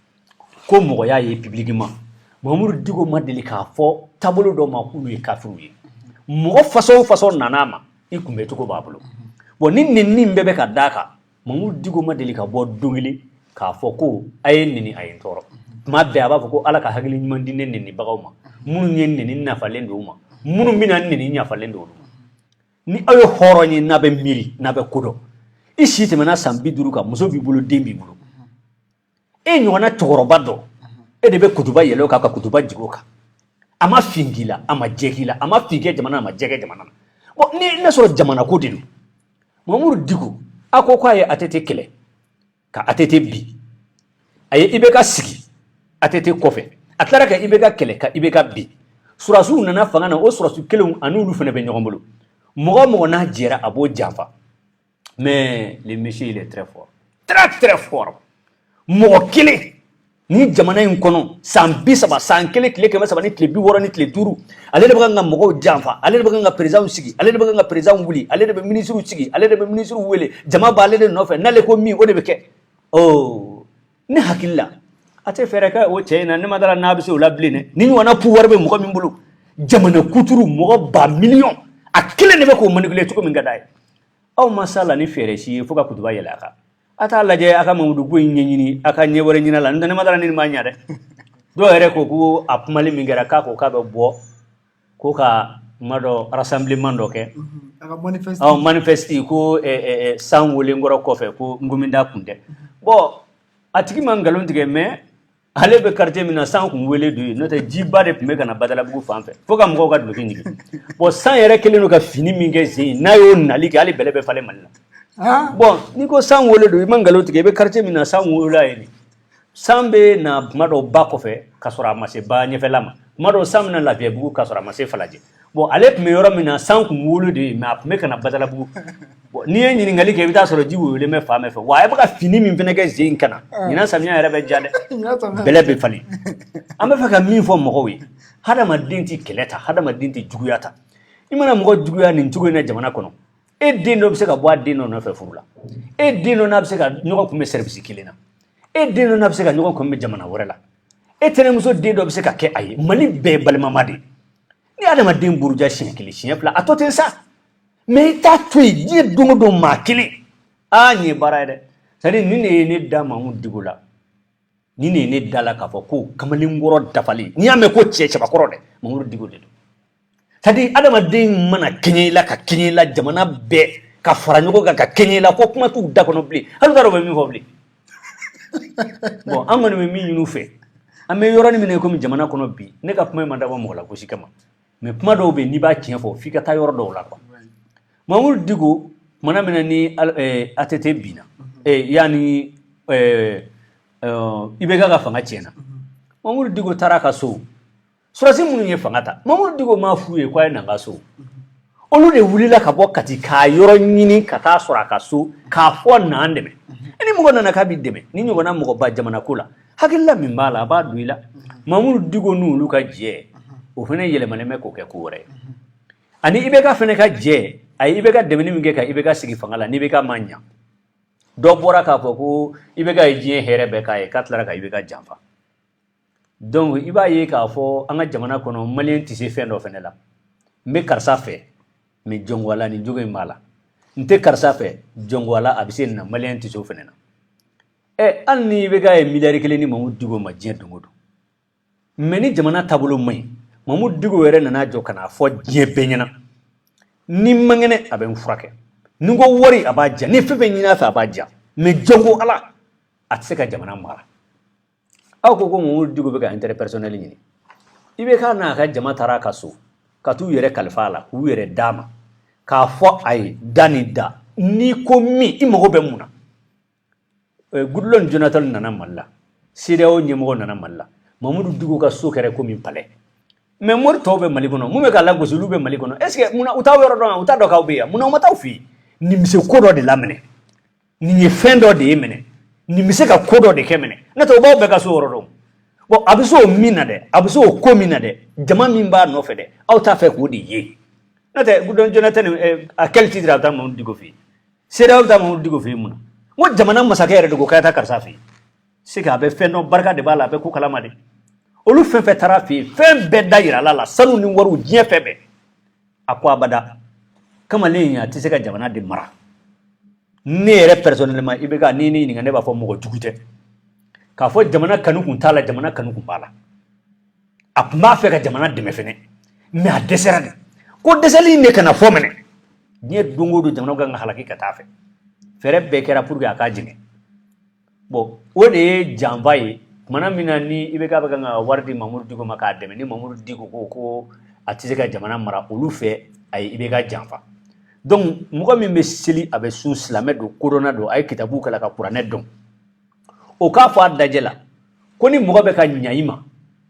ko mɔgɔya ye publiquement Mamudu Diko ma deli k'a fɔ taabolo dɔw ma k'olu ye kafiriw ye mɔgɔ façon nana a ma i kunbɛ cogo b'a bolo bon ni nin bɛɛ bɛ ka d'a kan Mamadou Diko ma deli ka bɔ dongili k'a fɔ ko a ye nini a ye n tɔɔrɔ tuma bɛɛ a b'a fɔ ko ala ka hakili ɲuman di ne nɛnibagaw ma minnu ye nɛni nafalen don u ma minnu bɛna nɛni ɲafalen don olu ma ni aw ye hɔrɔn ye n'a bɛ miiri n'a bɛ kodɔn i si tɛmɛna san 50 kan muso b'i bolo den b'i bolo e ɲɔgɔnna cɛkɔrɔba dɔ e de bɛ kutuba yɛlɛ o kan ka kutuba jigin o kan a ma fin k'i la a ma jɛ k'i la a ma fin kɛ jamana na a ma jɛ kɛ jamana na bon ni ne sɔrɔ jamana ko de don Mamadou Diko a ko k'a ye ATT kɛlɛ ka ATT bi a ye IBK sigi ATT kɔfɛ a tilara ka IBK kɛlɛ ka IBK bi surasiw nana fanga na o surasiw kelenw ani olu fana bɛ ɲɔgɔn bolo mɔgɔ mɔgɔ n'a jɛra a b'o janfa mais le monsieur il est très fort très fort mɔgɔ kelen ni jamana in kɔnɔ san 30 san kelen tile 300 ni tile 60 ni tile 5 ale de bɛ kan ka mɔgɔw janfa ale de bɛ kan ka président sigi ale de bɛ kan ka président wuli ale de bɛ ministre sigi ale de bɛ ministre wele jama b'ale de nɔfɛ n'ale ko min o de bɛ kɛ oh ne hakili la a tɛ fɛrɛ kɛ o cɛ in na ne ma dara n'a bɛ se o la bilen dɛ ni ɲɔgɔnna pouvoir bɛ mɔgɔ min bolo jamana kuturu mɔgɔ ba million a kelen de bɛ k'o manipuler cogo min ka d'a ye aw ma s'a la ni fɛɛrɛ si ye fo ka kutuba yɛlɛ a kan a t'a lajɛ a ka Mamadou ko in ɲɛɲini a ka ɲɛ wɛrɛ ɲini la n'o tɛ ne ma dara ni ma ɲɛ dɛ dɔw yɛrɛ ko ko a kumali min kɛra k'a ko k'a bɛ bɔ ko ka ma dɔ rassemblement dɔ kɛ manifeste ko san wolenkɔrɔ kɔfɛ ko Ngominda kun tɛ bon a tigi ma nkalon tigɛ mais ale bɛ quartier min na san kun wele don n'o tɛ jiba de tun bɛ ka na Badalabugu fan fɛ fo ka mɔgɔw ka duloki ɲigin bon san yɛrɛ kelen don ka fini min kɛ sen n'a y'o nali kɛ hali bɛlɛ bɛ falen Mali la bon ni ko san wele don i ma nkalon tigɛ i bɛ quartier min na san wele ye nin san bɛ na tuma dɔw ba kɔfɛ ka sɔrɔ a ma se ba ɲɛfɛla ma tuma dɔw san bɛ na Lafiyabugu ka sɔrɔ a ma se Falajɛ bon ale tun bɛ yɔrɔ min na san kun wolo de mais a tun bɛ ka na Badalabugu bon n'i ye ɲininkali kɛ i bɛ taa sɔrɔ ji woyolen bɛ fan bɛɛ fɛ wa a bɛ ka fini min fana kɛ sen kana ɲinan samiya yɛrɛ bɛ ja dɛ bɛlɛ bɛ falen an bɛ fɛ ka min fɔ mɔgɔw ye hadamaden tɛ kɛlɛ ta hadamaden tɛ juguya ta i mana mɔgɔ juguya nin cogo in na jamana kɔnɔ e den dɔ bɛ se ka bɔ a den dɔ nɔfɛ furu la e den dɔ n'a bɛ se ka ɲɔgɔn kunbɛn service kelen na e den dɔ n'a bɛ se ka ɲɔgɔn kunbɛn jamana wɛrɛ la e tɛnɛmuso den dɔ bɛ se ka kɛ a ye Mali bɛɛ ye balimama de ye ni adamaden buruja siɲɛ kelen siɲɛ fila a tɔ tɛ sa mais i t'a to yen diɲɛ don o don maa kelen nin ye baara ye dɛ c'est à dire nin de ye ne da Mamadou Diko la nin de ye ne da la k'a fɔ ko kamalenkɔrɔ dafalen n'i y'a mɛn ko cɛ cɛbakɔrɔ dɛ Mamadou Diko de don c'est à dire adamaden mana kɛɲɛ i la ka kɛɲɛ i la jamana bɛɛ ka fara ɲɔgɔn kan ka kɛɲɛ i la ko kuma t'u da kɔnɔ bilen hali u t'a dɔn u bɛ min fɔ bilen bon an kɔni bɛ min ɲini u fɛ an bɛ yɔrɔnin min na komi jamana kɔnɔ bi ne ka kuma in ma dabɔ mɔgɔ la gosi kama mais kuma dɔw bɛ yen n'i b'a tiɲɛ fɔ f'i ka taa yɔrɔ dɔw la quoi Mamadou Diko mana mina ni ATT bina yani IBK ka fanga tiɲɛna Mamadou Diko taara ka so surasi minnu ye fanga ta Mamadou Diko m'a f'u ye k'a ye na n ka so olu de wulila ka bɔ Kati k'a yɔrɔ ɲini ka taa sɔrɔ a ka so k'a fɔ n'an dɛmɛ ni mɔgɔ nana k'a b'i dɛmɛ ni ɲɔgɔnna mɔgɔba jamana ko la hakilila min b'a la a b'a don i la Mamadou Diko n'olu ka jɛ o fana yɛlɛmalen bɛ k'o kɛ ko wɛrɛ ye ani IBK fana ka jɛ a ye IBK dɛmɛni min kɛ ka IBK sigi fanga la ni IBK ma ɲa dɔ bɔra k'a fɔ ko IBK ye diɲɛ hɛrɛ bɛɛ k'a ye k'a tilara ka IBK janfa donc i b'a ye k'a fɔ an ka jamana kɔnɔ maliyɛn tɛ se fɛn dɔ fana la n bɛ karisa fɛ mais jɔngola nin jogo in b'a la n tɛ karisa fɛ jɔngola a bɛ se nin na maliyɛn tɛ se o fana na hali ni IBK ye miliyari 1 ni Mamadou Diko ma diɲɛ don o don mais ni jamana taabolo man ɲi Mamadou Diko yɛrɛ nana jɔ ka n'a fɔ diɲɛ bɛɛ ɲɛna ni mangɛnɛ a bɛ n furakɛ ni ko wari a b'a diya ni fɛn fɛn ɲini a fɛ a b'a diya mais jɔnko ala a tɛ se ka jamana mara aw ko Mamadou Diko bɛ ka intérêt personnel ɲini IBK n'a ka jama taara a ka so ka t'u yɛrɛ kalifa a la k'u yɛrɛ d'a ma k'a fɔ a ye da ni da n'i ko min i mago bɛ mun na Goodluck Jonathan nana Mali la CEDEAO ɲɛmɔgɔ nana Mali la Mamadou Diko ka so kɛra komi palais mais mori tɔw bɛ Mali kɔnɔ mun bɛ ka lagosi olu bɛ Mali kɔnɔ est ce que mun na u t'aw yɔrɔ dɔn u t'a dɔn k'aw bɛ yan mun na u ma taa u fɛ yen nin bɛ se ko dɔ de la minɛ nin ye fɛn dɔ de ye minɛ nin bɛ se ka ko dɔ de kɛ minɛ n'o tɛ u b'aw bɛɛ ka so yɔrɔ dɔn bon a bɛ se o min na dɛ a bɛ se o ko min na dɛ jama min b'a nɔfɛ dɛ aw t'a fɛ k'o de ye n'o tɛ Goodluck Jonathan à quel titre a bɛ taa Mamadou Diko fɛ yen CEDEAO bɛ taa Mamadou Diko fɛ yen mun na n ko jamana masakɛ yɛrɛ de ko k'a taa karisa fɛ yen c'est que a bɛ fɛn dɔn barika de b'a la a bɛ ko kalama de olu fɛn fɛn taara fɛ yen fɛn bɛɛ da yira la sanu ni wariw diɲɛ fɛn bɛɛ a ko abada kamalen a tɛ se ka jamana de mara ne yɛrɛ personnellement i bɛ ka ni ɲininka ne b'a fɔ mɔgɔ jugu tɛ k'a fɔ jamana kanu kun t'a la jamana kanu kun b'a la a kun b'a fɛ ka jamana dɛmɛ fɛnɛ mais a dɛsɛra de ko dɛsɛli in de kana fɔ mɛnɛ diɲɛ don o don jamana kan ka halaki ka taa fɛ fɛɛrɛ bɛɛ kɛra pour que a k'a jigin bon o de ye janfa ye tumana min na ni i bɛ k'a bɛ kan ka wari di Mamuru Diko ma k'a dɛmɛ ni Mamuru Diko ko a tɛ se ka jamana mara olu fɛ ayi i bɛ ka janfa donc mɔgɔ min bɛ seli a bɛ sun silamɛ don kodɔnna don a ye kitabu kalan ka kuranɛ dɔn o k'a fɔ a dajɛ la ko ni mɔgɔ bɛ ka ɲa i ma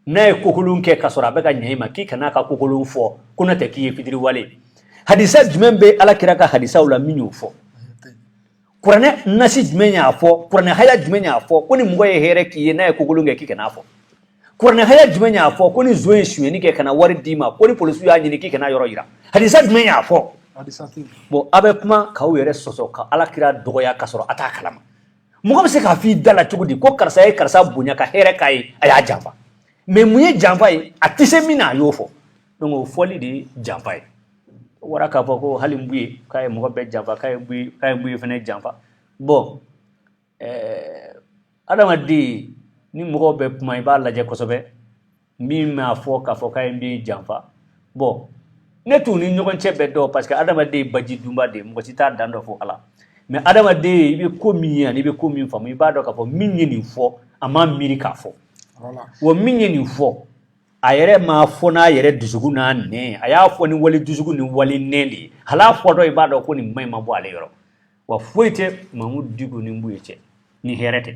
n'a ye kokolon kɛ ka sɔrɔ a bɛ ka ɲa i ma k'i kana ka kokolon fɔ ko n'o tɛ k'i ye fitiriwale hadisa jumɛn bɛ Alakira ka hadisaw la min y'o fɔ kuranɛ nasi jumɛn y'a fɔ kuranɛ haya jumɛn y'a fɔ ko ni mɔgɔ ye hɛrɛ k'i ye n'a ye kokolon kɛ k'i kana fɔ kuranɛ haya jumɛn y'a fɔ ko ni zo ye suyɛni kɛ kana wari d'i ma ko ni polisiw y'a ɲini k'i kana yɔrɔ yira hadisa jumɛn y'a fɔ bon a bɛ kuma k'aw yɛrɛ sɔsɔ ka Alakira dɔgɔya ka sɔrɔ a t'a kalama mɔgɔ bɛ se k'a f'i da la cogo di ko karisa ye karisa bonya ka hɛrɛ k'a ye a y'a janfa mais mun ye janfa ye a tɛ se min na a y'o fɔ donc o fɔli de ye janfa ye o wara k'a fɔ ko hali n Buye k'a ye mɔgɔ bɛɛ janfa k'a ye n Buye fɛnɛ janfa bon adamaden ni mɔgɔw bɛ kuma i b'a lajɛ kosɛbɛ min m'a fɔ k'a fɔ k'a ye n Buye janfa bon ne t'u ni ɲɔgɔn cɛ bɛɛ dɔn parce que adamaden ye baji dunba de ye mɔgɔ si t'a dan dɔ fɔ Ala mais adamaden i bɛ ko min ye ani i bɛ ko min faamu i b'a dɔn k'a fɔ min ye nin fɔ a m'a miiri k'a fɔ wa min ye nin fɔ a yɛrɛ m'a fɔ n'a yɛrɛ dusukun n'a nɛn a y'a fɔ ni wali dusukun ni wali nɛn de ye hal'a fɔ dɔ i b'a dɔn ko nin maɲi ma bɔ ale yɔrɔ wa foyi tɛ Mamuru Diko ni Buye cɛ ni hɛrɛ tɛ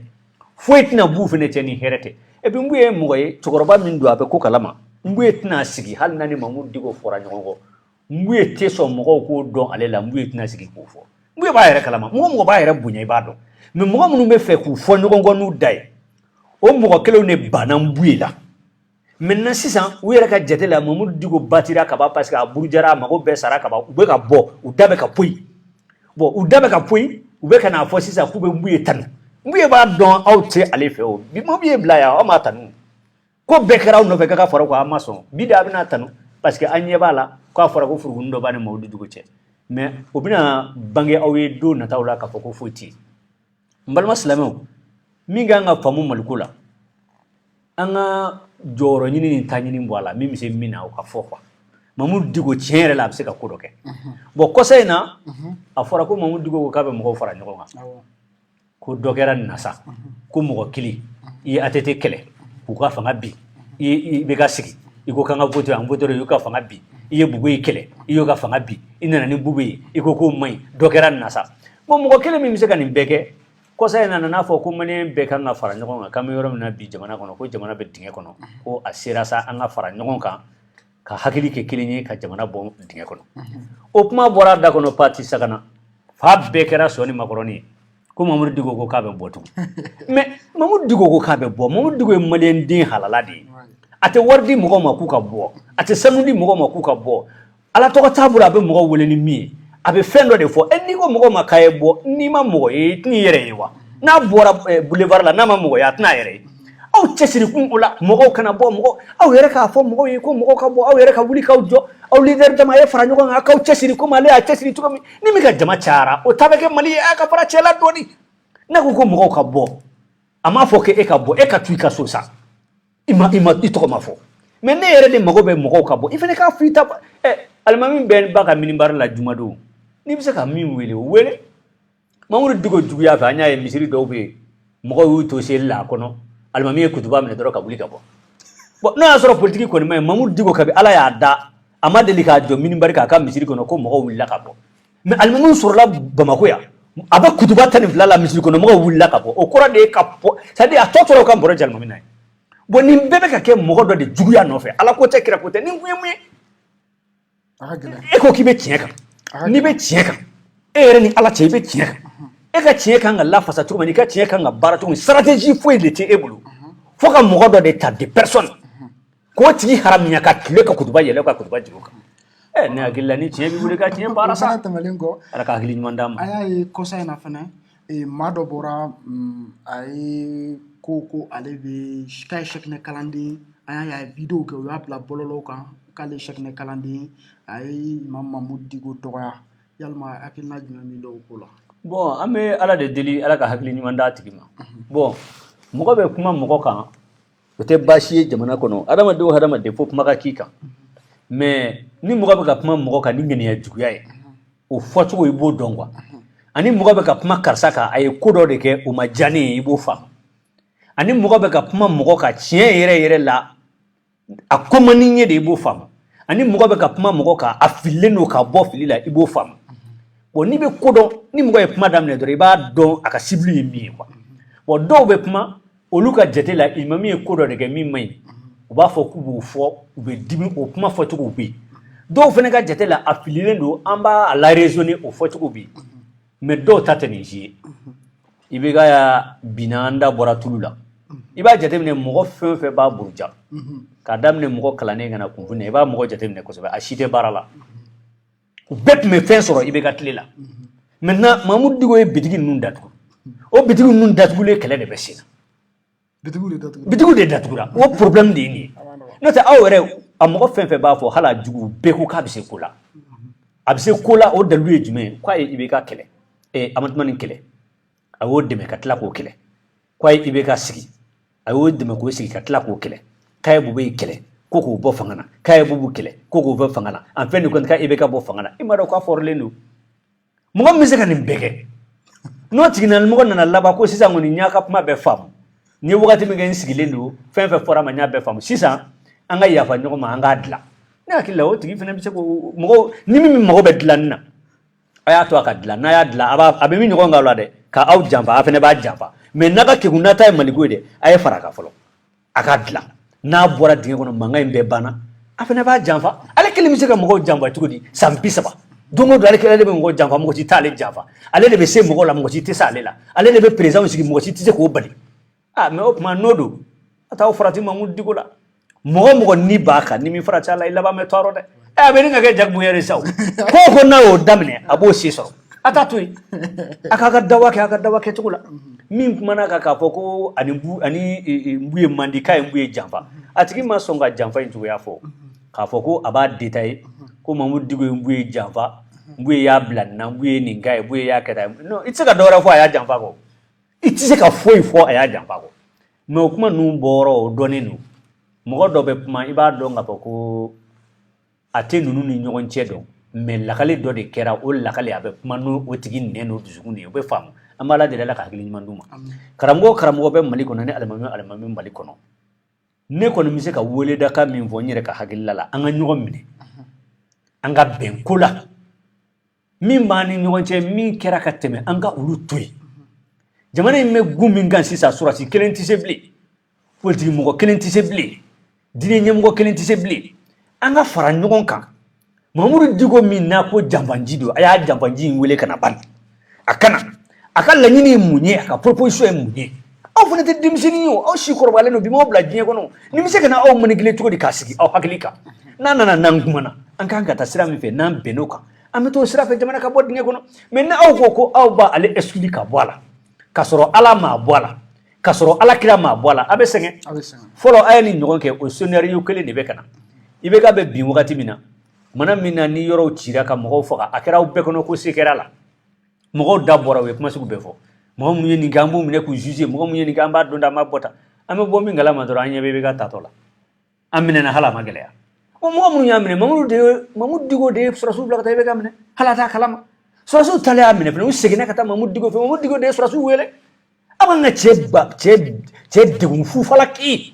foyi tɛna bu fɛnɛ cɛ ni hɛrɛ tɛ et puis Buye ye mɔgɔ ye cɛkɔrɔba min don a bɛ ko kalama Buye tɛna sigi hali n'a ni Mamuru Diko fɔra ɲɔgɔn kɔ Buye tɛ sɔn mɔgɔw k'o dɔn ale la Buye tɛna sigi k'o fɔ Buye b'a yɛrɛ kalama mɔgɔ b'a yɛrɛ bonya i b'a dɔn mais mɔgɔ minnu bɛ fɛ k'u fɔ ɲɔgɔn kɔ n'u da ye o mɔgɔ kelenw de banna Buye la maintenant sisan u yɛrɛ ka jate la Mamuru Diko batira ka ban parce que a burujara a mago bɛɛ sara ka ban u bɛ ka bɔ u da bɛ ka poyi bon u da bɛ ka poyi u bɛ ka n'a fɔ sisan k'u bɛ Buye tanu Buye b'a dɔn aw tɛ ale fɛ o bi ma Buye bila yan aw m'a tanu ko bɛɛ kɛra aw nɔfɛ k'a ka fara ko a ma sɔn bi de a bɛna tanu parce que an ɲɛ b'a la k'a fɔra ko furukunin dɔ b'a ni Mamuru Diko cɛ mais o bɛna bange aw ye don nataw la k'a fɔ ko foyi tɛ yen n balima silamɛw min kan ka faamu Maliko la an ka jɔyɔrɔ ɲini ni ta ɲini bɔ a la min bɛ se min na o ka fɔ quoi Mamuru Diko tiɲɛ yɛrɛ la a bɛ se ka ko dɔ kɛ bon kɔsa in na a fɔra ko Mamuru Diko ko k'a bɛ mɔgɔw fara ɲɔgɔn kan ko dɔ kɛra nasa ko mɔgɔ kelen i ye ATT kɛlɛ k'u ka fanga bin i bɛ ka sigi i ko k'an ka voter an voter i y'u ka fanga bin i ye Bugoyi kɛlɛ i y'u ka fanga bin i nana ni Bubu ye i ko k'o man ɲi dɔ kɛra nasa bon mɔgɔ kelen min bɛ se ka nin bɛɛ kɛ kɔsa in na n'a fɔ ko maliyɛn bɛɛ kan ka fara ɲɔgɔn kan k'an bɛ yɔrɔ min na bi jamana kɔnɔ ko jamana bɛ dingɛ kɔnɔ ko a sera sa an ka fara ɲɔgɔn kan ka hakili kɛ kelen ye ka jamana bɔ dingɛ kɔnɔ o kuma bɔra da kɔnɔ parti sagana fa bɛɛ kɛra sɔni makɔrɔni ye ko Mamuru Diko ko k'a bɛ bɔ tugun mais Mamuru Diko ko k'a bɛ bɔ Mamuru Diko ye maliyɛn den halala de ye a tɛ wari di mɔgɔw ma k'u ka bɔ a tɛ sanu di mɔgɔw ma k'u ka bɔ Ala tɔgɔ t'a bolo a bɛ mɔgɔw wele ni min ye a bɛ fɛn dɔ de fɔ n'i ko mɔgɔw ma k'a ye bɔ n'i ma mɔgɔ ye i tɛn'i yɛrɛ ye wa n'a bɔra boulevard la n'a ma mɔgɔ ye a tɛna yɛrɛ ye aw cɛsirikun o la mɔgɔw kana bɔ mɔgɔ aw yɛrɛ k'a fɔ mɔgɔw ye ko mɔgɔw ka bɔ aw yɛrɛ ka wuli k'aw jɔ aw leader dama ye fara ɲɔgɔn kan k'aw cɛsiri komi ale y'a cɛsiri cogo min ni min ka jama cayara o ta bɛ kɛ Mali ye a ka fara cɛla dɔɔni ne ko ko mɔgɔw ka bɔ a m'a fɔ k'e ka bɔ e ka to i ka so sa i tɔgɔ ma fɔ mais ne yɛrɛ de mago bɛ mɔgɔw ka bɔ i fana k'a fɔ i ta alimami bɛ ba ka minibari la jumadon n'i bɛ se ka min wele o wele Mamuru Diko juguya fɛ an y'a ye misiri dɔw bɛ yen mɔgɔw y'u to seli la a kɔnɔ alimami ye kutuba minɛ dɔrɔn ka wuli ka bɔ bon n'o y'a sɔrɔ politiki kɔni ma ɲi Mamuru Diko kabi Ala y'a da a ma deli k'a jɔ minibari k'a ka misiri kɔnɔ ko mɔgɔw wulila ka bɔ mais alimami sɔrɔla Bamako yan a bɛ kutuba 12 la misiri kɔnɔ mɔgɔw wulila ka bɔ o kɔrɔ de ye ka bɔ c'est à dire a tɔ tora o ka bɔrɔ jalimami na ye bon nin bɛɛ bɛ ka kɛ mɔgɔ dɔ de juguya nɔfɛ Ala ko tɛ kira ko tɛ nin kun ye mun ye e ko k'i bɛ tiɲɛ kan n'i bɛ tiɲɛ kan e yɛrɛ ni Ala cɛ i bɛ tiɲɛ kan e ka tiɲɛ kan ka lafasa cogo min i ka tiɲɛ kan ka baara cogo min stratégie foyi de tɛ e bolo fo ka mɔgɔ dɔ de ta de personne k'o tigi haramiya ka tile ka kutuba yɛlɛ ka kutuba jigin o kan ne hakili la ni tiɲɛ b'i bolo i ka tiɲɛ baara sa tɛmɛlen kɔ Ala ka hakili ɲuman d'an ma a y'a ye kɔsa in na fana maa dɔ bɔra a ye ko ale bɛ k'a ye Cheick kalanden an y'a ye video kɛ u y'a bila bɔlɔlɔw kan k'ale ye Cheick kalanden a ye Mamuru Diko dɔgɔya yalma akilna jumɛn min dɔw ko la bon an bɛ ala de deli ala ka hakili ɲuman d'a tigi ma bon mɔgɔ bɛ kuma mɔgɔ kan o tɛ baasi ye jamana kɔnɔ adamaden o adamaden fo kuma ka k'i kan mais ni mɔgɔ bɛ ka kuma mɔgɔ kan ni ŋaniya juguya ye o fɔcogo i b'o dɔn quoi ani mɔgɔ bɛ ka kuma karisa kan a ye ko dɔ de kɛ o ma diya ne ye i b'o faamu ani mɔgɔ bɛ ka kuma mɔgɔ kan tiɲɛ yɛrɛ yɛrɛ la a ko man di n ye de i b'o faamu ani mɔgɔ bɛ ka kuma mɔgɔ kan a fililen don ka bɔ fili la i b'o faamu bon n'i bɛ ko dɔn ni mɔgɔ ye kuma daminɛ dɔrɔn i b'a dɔn a ka cible ye min ye quoi bon dɔw bɛ kuma olu ka jate la imam ye ko dɔ de kɛ min man ɲi u b'a fɔ k'u b'o fɔ u bɛ dimi o kuma fɔcogo bɛ yen dɔw fana ka jate la a fililen don an b'a la raisonner o fɔcogo bɛ yen mais dɔw ta tɛ nin si ye i bɛ ka binna an da bɔra tulu la i b'a jateminɛ mɔgɔ fɛn o fɛn b'a buruja k'a daminɛ mɔgɔ kalannen ka na kunfin i b'a mɔgɔ jateminɛ kosɛbɛ a si tɛ baara la u bɛɛ tun bɛ fɛn sɔrɔ i bɛ ka tile la maintenant Mamudu Diko ye bitigi ninnu datugu o bitigi ninnu datugulen kɛlɛ de bɛ sen na bitigiw de datugura o problème de ye nin ye n'o tɛ aw yɛrɛ a mɔgɔ fɛn fɛn b'a fɔ hali a jugu bɛɛ ko k'a bɛ se ko la a bɛ se ko la o dalilu ye jumɛn ye k'a ye IBK kɛlɛ Amathumani kɛlɛ a y'o dɛmɛ ka tila k'o kɛlɛ k'a ye IBK sigi a y'o dɛmɛ k'o sigi ka tila k'o kɛlɛ k'a ye Bobo kɛlɛ ko k'o bɔ fanga na k'a ye Bubu kɛlɛ ko k'o bɔ fanga na en fin de compte k'a IBK bɔ fanga na i m'a dɔn k'a fɔrilen don mɔgɔ min bɛ se ka nin bɛɛ kɛ n'o tigilamɔgɔ nana laban ko sisan kɔni n y'a ka kuma bɛɛ faamu n ye wagati min kɛ n sigilen don fɛn fɛn fɔra ma n y'a bɛɛ faamu sisan an ka yafa ɲɔgɔn ma an k'a dilan ne hakili la o tigi fana bɛ se ko mɔgɔ ni min mago bɛ dilanni na a y'a to a ka dilan n'a y'a dilan a bɛ min ɲɔgɔn kan la dɛ ka aw janfa a fana b'a janfa mais n'a ka kegun nata ye maliko ye dɛ a ye fara a kan fɔlɔ a ka dilan n'a bɔra dingɛ kɔnɔ mankan in bɛɛ banna a fana b'a janfa ale kelen bɛ se ka mɔgɔw janfa cogo di san 30 don o don ale kelen de bɛ mɔgɔw janfa mɔgɔ si t'ale janfa ale de bɛ se mɔgɔw la mɔgɔ si tɛ se ale la ale de bɛ président sigi mɔgɔ si tɛ se k'o bali mais o tuma n'o don a t'aw farati Mamudu Diko la mɔgɔ mɔgɔ ni b'a kan ni min farati a la i laban bɛ tɔɔrɔ dɛ a bɛ nin ka kɛ jagoya yɛrɛ sa ko n'a y'o daminɛ a b'o se sɔrɔ a t'a to yen a k'a ka dawa kɛ a ka dawa kɛcogo la min kumana kan k'a fɔ ko ani Nbu ye mandi k'a ye Nbu ye janfa a tigi ma sɔn ka janfa in cogoya fɔ k'a fɔ ko a b'a détaillé ko Mamudu Diko ye Nbu ye janfa Nbu ye y'a bila nin na Nbu ye nin k'a ye Nbu ye y'a kɛ tan non i tɛ se ka dɔ wɛrɛ fɔ a y'a janfa kɔ i tɛ se ka foyi fɔ a y'a janfa kɔ mais o kuma ninnu bɔyɔrɔ o dɔnnen don mɔgɔ dɔ bɛ kuma i b'a dɔn k'a fɔ ko a tɛ ninnu ni ɲɔgɔn cɛ dɔn mais lakale dɔ de kɛra o lakale a bɛ kuma n'o tigi nɛn n'o dusukun de ye o bɛ faamu an b'a la deli Ala ka hakili ɲuman d'u ma karamɔgɔ bɛ Mali kɔnɔ ni alimami Mali kɔnɔ ne kɔni bɛ se ka weleda min fɔ n yɛrɛ ka hakilila la an ka ɲɔgɔn minɛ an ka bɛn ko la min b'an ni ɲɔgɔn cɛ min kɛra ka tɛmɛ an ka olu to yen jamana in bɛ gun min kan sisan surasi kelen tɛ se bilen politiki mɔgɔ kelen tɛ se bilen diinɛ ɲɛmɔgɔ kelen tɛ se bilen an ka fara ɲɔgɔn kan Mamudu Diko min n'a ko janfanji don a y'a janfanji in wele ka na bani a kana a ka laɲini ye mun ye a ka proposition ye mun ye aw fana tɛ denmisɛnnin ye o aw si kɔrɔbayalen don bi m'aw bila diɲɛ kɔnɔ ni bɛ se ka na aw manipulé cogo di k'a sigi aw hakili kan n'a nana n'an kumana an kan ka taa sira min fɛ n'an bɛnn'o kan an bɛ t'o sira fɛ jamana ka bɔ dingɛ kɔnɔ mais ni aw ko aw b'ale exclu ka bɔ a la k'a sɔrɔ Ala m'a bɔ a la k'a sɔrɔ Alakira m'a bɔ a la a bɛ sɛgɛn fɔlɔ a ye nin ɲɔgɔn kɛ o scénario kelen de bɛ ka na IBK bɛ bin wagati min na mana min na ni yɔrɔw cira ka mɔgɔw faga a kɛra aw bɛɛ kɔnɔ ko se kɛra la mɔgɔw da bɔra u ye kuma sugu bɛɛ fɔ mɔgɔ minnu ye nin kɛ an b'u minɛ k'u juger mɔgɔ minnu ye nin kɛ an b'a dɔn an b'a bɔ tan an bɛ bɔ min kalama dɔrɔn an ɲɛ bɛ IBK tatɔ la an minɛna hali a ma gɛlɛya o mɔgɔ minnu y'a minɛ Mamudu Diko de ye sɔrɔsiw bila ka taa IBK minɛ hali a t'a kalama sɔrɔsiw taalen y'a minɛ fana u seginna ka taa Mamudu Diko fɛ Mamudu Diko de ye sɔrɔsiw wele a b'an ka cɛ degun fufala k'i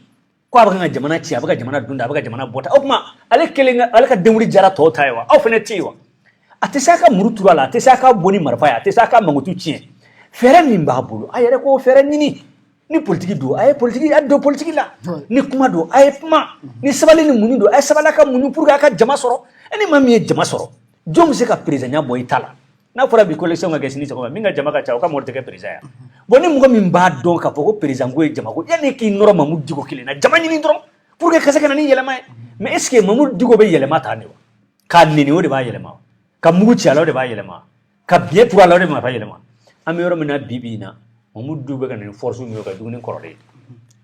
ko a bɛ ka jamana ci a bɛ ka jamana dunda a bɛ ka jamana bɔta o kuma ale ka denwuli jara tɔw ta ye wa aw fana tɛ yen wa a tɛ se a ka muru turu a la a tɛ se a ka bɔ ni marifa ye a tɛ se a ka mankutu tiɲɛ fɛɛrɛ min b'a bolo a yɛrɛ k'o fɛɛrɛ ɲini ni politiki don a ye politiki a don politiki la ni kuma don a ye kuma ni sabali ni muɲu don a ye sabali a ka muɲu pour que a ka jama sɔrɔ ni maa min ye jama sɔrɔ jɔn bɛ se ka président bɔ i ta la n'a fɔra bi ko élection ka kɛ sini sɔgɔma min ka jama ka ca o ka mɔgɔ tɛ kɛ président ya bon ni mɔgɔ min b'a dɔn k'a fɔ ko président ko ye jama ko yanni k'i nɔrɔ Mamudu Diko kelen na jama ɲini dɔrɔn pour que ka se ka na ni yɛlɛma ye mais est ce que Mamudu Diko bɛ yɛlɛma tan de wa k'a nɛni o de b'a yɛlɛma ka mugu ci a la o de b'a yɛlɛma ka biɲɛ turu a la o de ma yɛlɛma an bɛ yɔrɔ min na bi in na Mamudu Diko bɛ ka nin force min ye ka jugu ni kɔrɔlen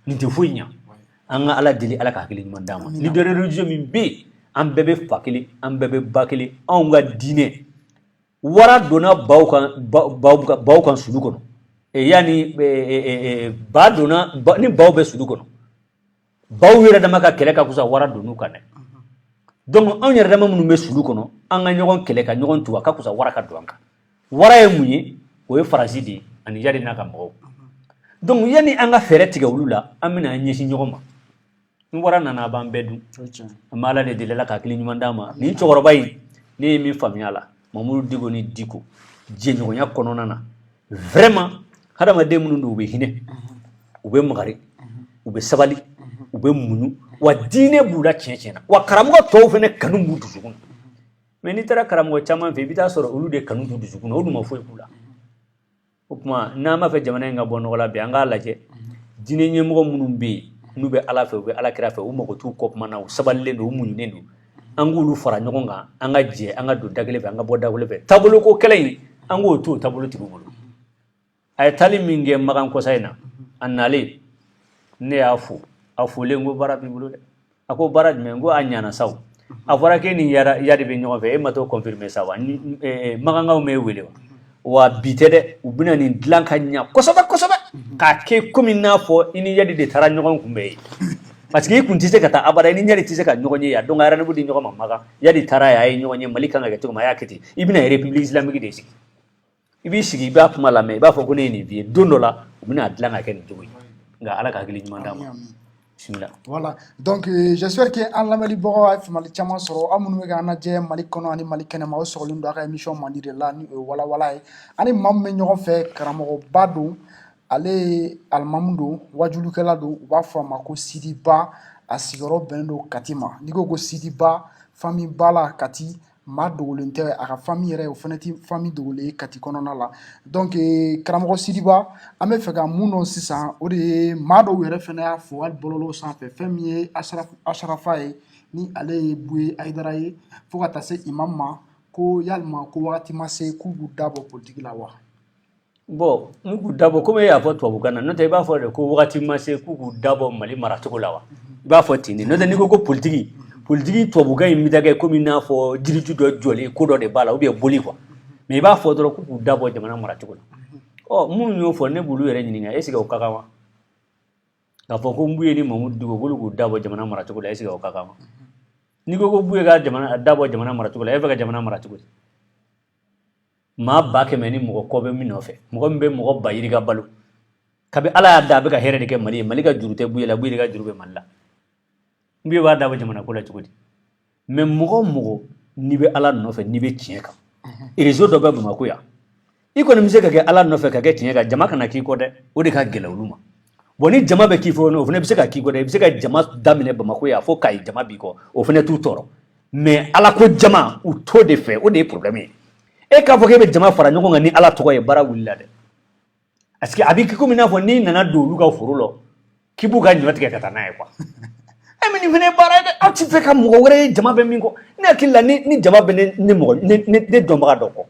nin tɛ foyi ɲɛ an ka Ala deli Ala ka hakili ɲuman d'an ma leader religieux min bɛ yen an bɛɛ bɛ fa kelen an bɛɛ bɛ ba kelen anw ka diinɛ wara dona baw kan sulu kono yani ba dona ni baw be sulu kono baw yere dama ka kele ka kusa wara donu kan donc an yere dama munu be sulu kono an ga ɲɔgɔn kele ka ɲɔgɔn tuwa ka kusa wara ka don kan wara ye mun ye o ye faransi di ani yari n'a ka mɔgɔw donc yani an ka fɛrɛ tigɛ olu la an bɛna ɲɛsin ɲɔgɔn ma ni wara nana b'an bɛɛ dun an b'a ala de delila ka hakili ɲuman d'a ma ni cɛkɔrɔba in ne ye min faamuya la Mamadou Diko ni Diko jɛɲɔgɔnya kɔnɔna na vraiment hadamaden minnu don u bɛ hinɛ u bɛ magari u bɛ sabali u bɛ muɲu wa diinɛ b'u la tiɲɛ tiɲɛ na wa karamɔgɔ tɔw fana kanu b'u dusukun na mais n'i taara karamɔgɔ caman fɛ i bɛ taa sɔrɔ olu de kanu t'u dusukun na o dun ma foyi k'u la o tuma n'an b'a fɛ jamana in ka bɔ nɔgɔ la bi an k'a lajɛ diinɛ ɲɛmɔgɔ minnu bɛ yen n'u bɛ ala fɛ u bɛ ala kira fɛ u mago t'u kɔ kuma na u sabalilen don u muɲunen don an k'olu fara ɲɔgɔn kan an ka jɛ an ka don da kelen fɛ an ka bɔ da kelen fɛ taabolo ko kɛlɛ in an k'o to taabolo tigiw bolo a ye taali min kɛ Magan kɔsa in na a nalen ne y'a fo a folen n ko baara b'i bolo dɛ a ko baara jumɛn n ko a ɲana sa o a fɔra k'e ni ya de bɛ ɲɔgɔn fɛ e ma t'o confirmer sa wa Magankaw m'e wele wa bi tɛ dɛ u bɛna nin dilan ka ɲa kosɛbɛ kosɛbɛ k'a kɛ komi n'a fɔ i ni Yadi de taara ɲɔgɔn kunbɛn ye parce que i kun tɛ se ka taa abada i ni Yadi tɛ se ka ɲɔgɔn ye yan donc a rendez-vous di ɲɔgɔn ma Magan Yadi taara ye a ye ɲɔgɔn ye Mali kan ka kɛ cogo min a y'a kɛ ten i bɛna république islamique de sigi i b'i sigi i b'a kuma lamɛn i b'a fɔ ko ne ye nin f'i ye don dɔ la u bɛna dilan ka kɛ nin cogo ye nka ala ka hakili ɲuman d'a ma bismillah. Voilà, donc j'espère que an lamɛnibagaw a faamuyali caman sɔrɔ aw minnu bɛ k'an lajɛ Mali kɔnɔ ani Mali kɛnɛma o sɔgɔlen don a ka émission mandi de la ni o ye walawala ye ani maa min bɛ ɲɔgɔn fɛ karamɔgɔba don ale ye alimamu don wajulikɛla don u b'a fɔ a ma ko Sidi Ba a sigiyɔrɔ bɛnnen don Kati ma n'i ko ko Sidi Ba famille ba la Kati maa dogolen tɛ a ka famille yɛrɛ o fana tɛ famille dogolen ye Kati kɔnɔna la donc karamɔgɔ Sidi Ba an bɛ fɛ ka mun dɔn sisan o de ye maa dɔw yɛrɛ fana y'a fɔ hali bɔlɔlɔ sanfɛ fɛn min ye Asharafa ye ni ale ye Buye Ayidara ye fo ka taa se imam ma ko yalima ko wagati ma se k'u b'u dabɔ politique la wa. Bon n'u k'u dabɔ komi e y'a fɔ tubabukan na n'o tɛ i b'a fɔ de ko wagati ma se k'u k'u dabɔ Mali maracogo la wa i b'a fɔ ten de n'o tɛ n'i ko ko politique tubabukan in bɛ taa kɛ komi n'a fɔ jiriju dɔ jɔlen ko dɔ de b'a la ou bien boli quoi mais i b'a fɔ dɔrɔn k'u k'u dabɔ jamana maracogo la minnu y'o fɔ ne b'olu yɛrɛ ɲininka est ce que o ka kan wa k'a fɔ ko Buye ni Mamadou Diko k'olu k'u dabɔ jamana maracogo la est ce que o ka kan wa n'i ko Buye ka dabɔ jamana maracogo la e fɛ ka jamana maracogo di maa ba kɛmɛ ni mɔgɔ kɔ bɛ min nɔfɛ mɔgɔ min bɛ mɔgɔ ba yiri ka balo kabi ala y'a da a bɛ ka hɛrɛ de kɛ Mali ye Mali ka juru tɛ Buye la Buye de ka juru bɛ Mali la Buye b'a dabɔ jamana ko la cogo di mais mɔgɔ o mɔgɔ n'i bɛ ala nɔfɛ n'i bɛ tiɲɛ kan réseau dɔ bɛ Bamakɔ yan i kɔni bɛ se ka kɛ ala nɔfɛ ka kɛ tiɲɛ kan jama kana k'i kɔ dɛ o de ka gɛlɛn olu ma bon ni jama bɛ k'i fɔ o fana bɛ se ka k'i kɔ dɛ i bɛ se ka jama daminɛ Bamakɔ yan fo Kayi jama b'i kɔ o fana t'u tɔɔrɔ mais ala ko jama u t'o de fɛ o de ye problème ye e k'a fɔ k'e bɛ jama fara ɲɔgɔn kan ni ala tɔgɔ ye baara wulila dɛ parce que a bɛ k'i komi n'a fɔ n'i nana don olu ka foro la k'i b'u ka ɲɔ tigɛ ka taa n'a ye quoi mais nin fana ye baara ye dɛ aw ti fɛ ka mɔgɔ wɛrɛ ye jama bɛ min kɔ ne hakili la ni jama bɛ ne dɔnbaga dɔ kɔ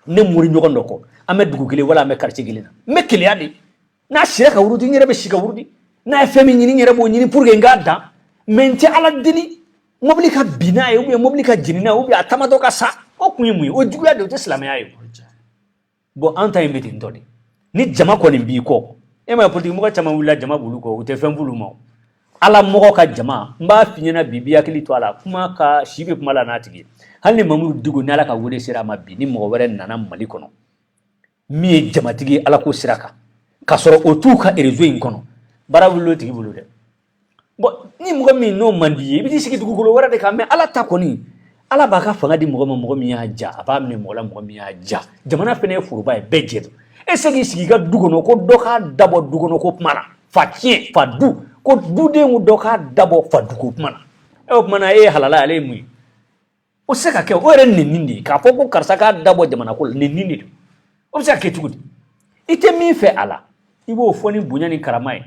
ne mori ɲɔgɔn dɔ kɔ an bɛ dugu kelen wala an bɛ quartier kelen na n bɛ keleya de n'a sira ka wurudi n yɛrɛ bɛ si ka wurudi n'a ye fɛn min ɲini n yɛrɛ b'o ɲini pour que n k'a dan mais n tɛ ala deli mobili ka bin n'a ye ou bien mobili ka jeni n'a ye ou bien a tamatɔ ka sa o kun ye mun ye o juguya de o tɛ silamɛya ye bon an ta in bɛ ten tɔ de ni jama kɔni b'i kɔ e ma ye politique mɔgɔ caman wulila jama b'olu kɔ u tɛ fɛn b'olu ma ala mɔgɔ ka jama n b'a f'i ɲɛna bi i hakili to a la kuma ka si bɛ kuma la n'a tigi ye hali ni Mamadou Diko ni ala ka wele sera a ma bi ni mɔgɔ wɛrɛ nana Mali kɔnɔ min ye jamatigi ye ala ko sira kan k'a sɔrɔ o t'u ka réseau in kɔnɔ baara wulila o tigi bolo dɛ bon ni mɔgɔ min n'o man di ye i bɛ t'i sigi dugukolo wɛrɛ de kan mais ala ta kɔni ala b'a ka fanga di mɔgɔ ma mɔgɔ min y'a ja a b'a minɛ mɔgɔ la mɔgɔ min y'a ja jamana fana ye foroba ye bɛɛ jɛ don e se k'i sigi i ka du kɔnɔ ko dɔ k'a dabɔ du kɔnɔ ko kuma na fa tiɲɛ fa du ko duden ko dɔ k'a dabɔ fa du ko kuma na o kuma na e ye halala ale ye mun ye o se ka kɛ o yɛrɛ nɛni de ye k'a fɔ ko karisa k'a dabɔ jamana ko la nɛni de don o bɛ se ka kɛ cogo di i tɛ min fɛ a la i b'o fɔ ni bonya ni karama ye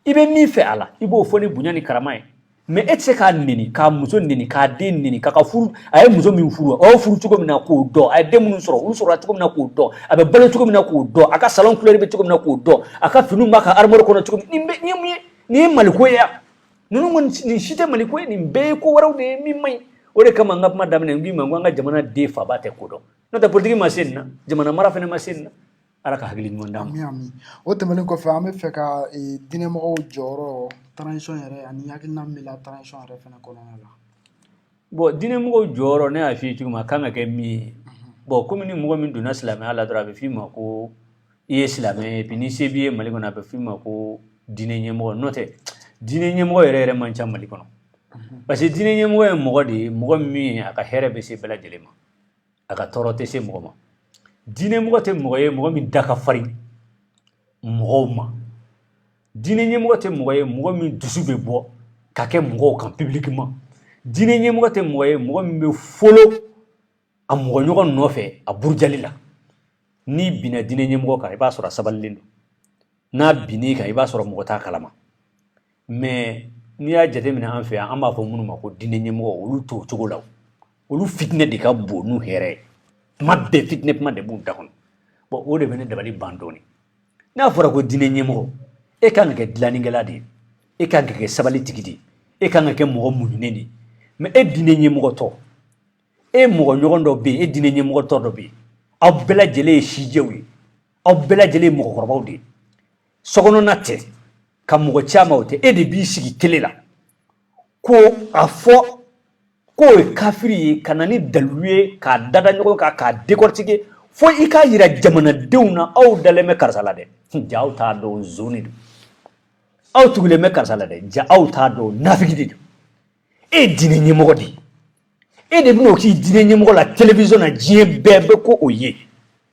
i bɛ min fɛ a la i b'o fɔ ni bonya ni karama ye mais e tɛ se k'a nɛni k'a muso nɛni k'a den nɛni k'a ka furu a ye muso min furu a y'o furu cogo min na k'o dɔn a ye den minnu sɔrɔ olu sɔrɔla cogo min na k'o dɔn a bɛ balo cogo min na k'o dɔn a ka salon couleur bɛ cogo min na k'o dɔn a ka finiw b'a ka armoire kɔnɔ cogo min nin ye mun ye nin ye maliko ye yan ninnu kɔni nin si tɛ maliko ye nin bɛɛ ye ko wɛrɛw de ye min man ɲi ore kama ngap ma damne mbi ma nganga jamana de fa ba te kodo no ta politique masenna jamana mara fene masenna ala ka hagili ndam ami o temelen ko fa ame feka dine mo joro transition yere ani yakina mila transition yere fene ko la bo dine mo joro ne afi tuma kanga ke mi bo komini mo min duna islam ala dra be fi ma ko islam e pini sebiye mali ko na be fi ma ko dine nyemo note dine nyemo yere man cham mali ko no parce que dine nyemo e mo di mo mi aka here be se bela jelema aka torote se mo ma dine mo te mo ye mo mi daka fari mo ma dine nyemo te mo ye mo mi dusu be bo ka ke mo kan publiquement dine nyemo te mo ye mo mi be folo am mo nyogon no fe a burjalila ni bina dine nyemo ka iba sura sabalindo na bini ka iba sura mo ta kalama mais ni ya jade mina an fe an ba fo munu ma ko dine nyemo olu to chogolaw olu fitne de ka bonu here mabbe fitne ma de bun takon bo o de bene de bali bandoni na fora ko dine nyemo e kan ke dilani geladi e kan ke sabali tigidi e kan ke mo munne ni mais e dine nyemo to e mo nyogon do be e dine nyemo to do be aw bela jele shijewi aw bela jele mo korbaw de sogono natte kam mo chamaw te e de bi sigi telela ko afo ko kafiri kanani dalwe ka dada nyoko ka décortiquer fo ika yira jamana dewna aw daleme karsala de jaw ta do zoni do aw tugule me karsala de ja aw ta do nafigi de e dine nyemo di e de bino ki dine nyemo la télévision na jie bebe ko oye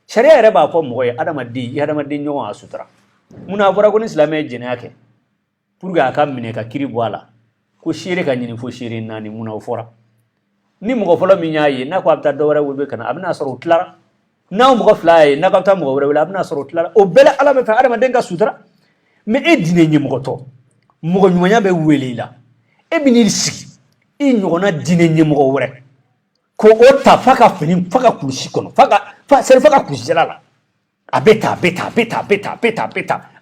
sharia yare ba fo mo ye adama di nyo asutra muna fora ko islamé jene yake pour ga kam mine ka kiri boala ko shire ka nyini fo shire nani muna fora ni mo folo mi nyaayi na ko abta do wara wulbe kana abna soro tlara na mo fly na ko abta mo wara abna soro tlara o bela ala me fa adama denga sutra me e dine nyemo to mo nyunya be welila e binir sigi e nyona dine nyemo wore ko ota faka fini faka kushi kono faka sel faka kushi jalala abeta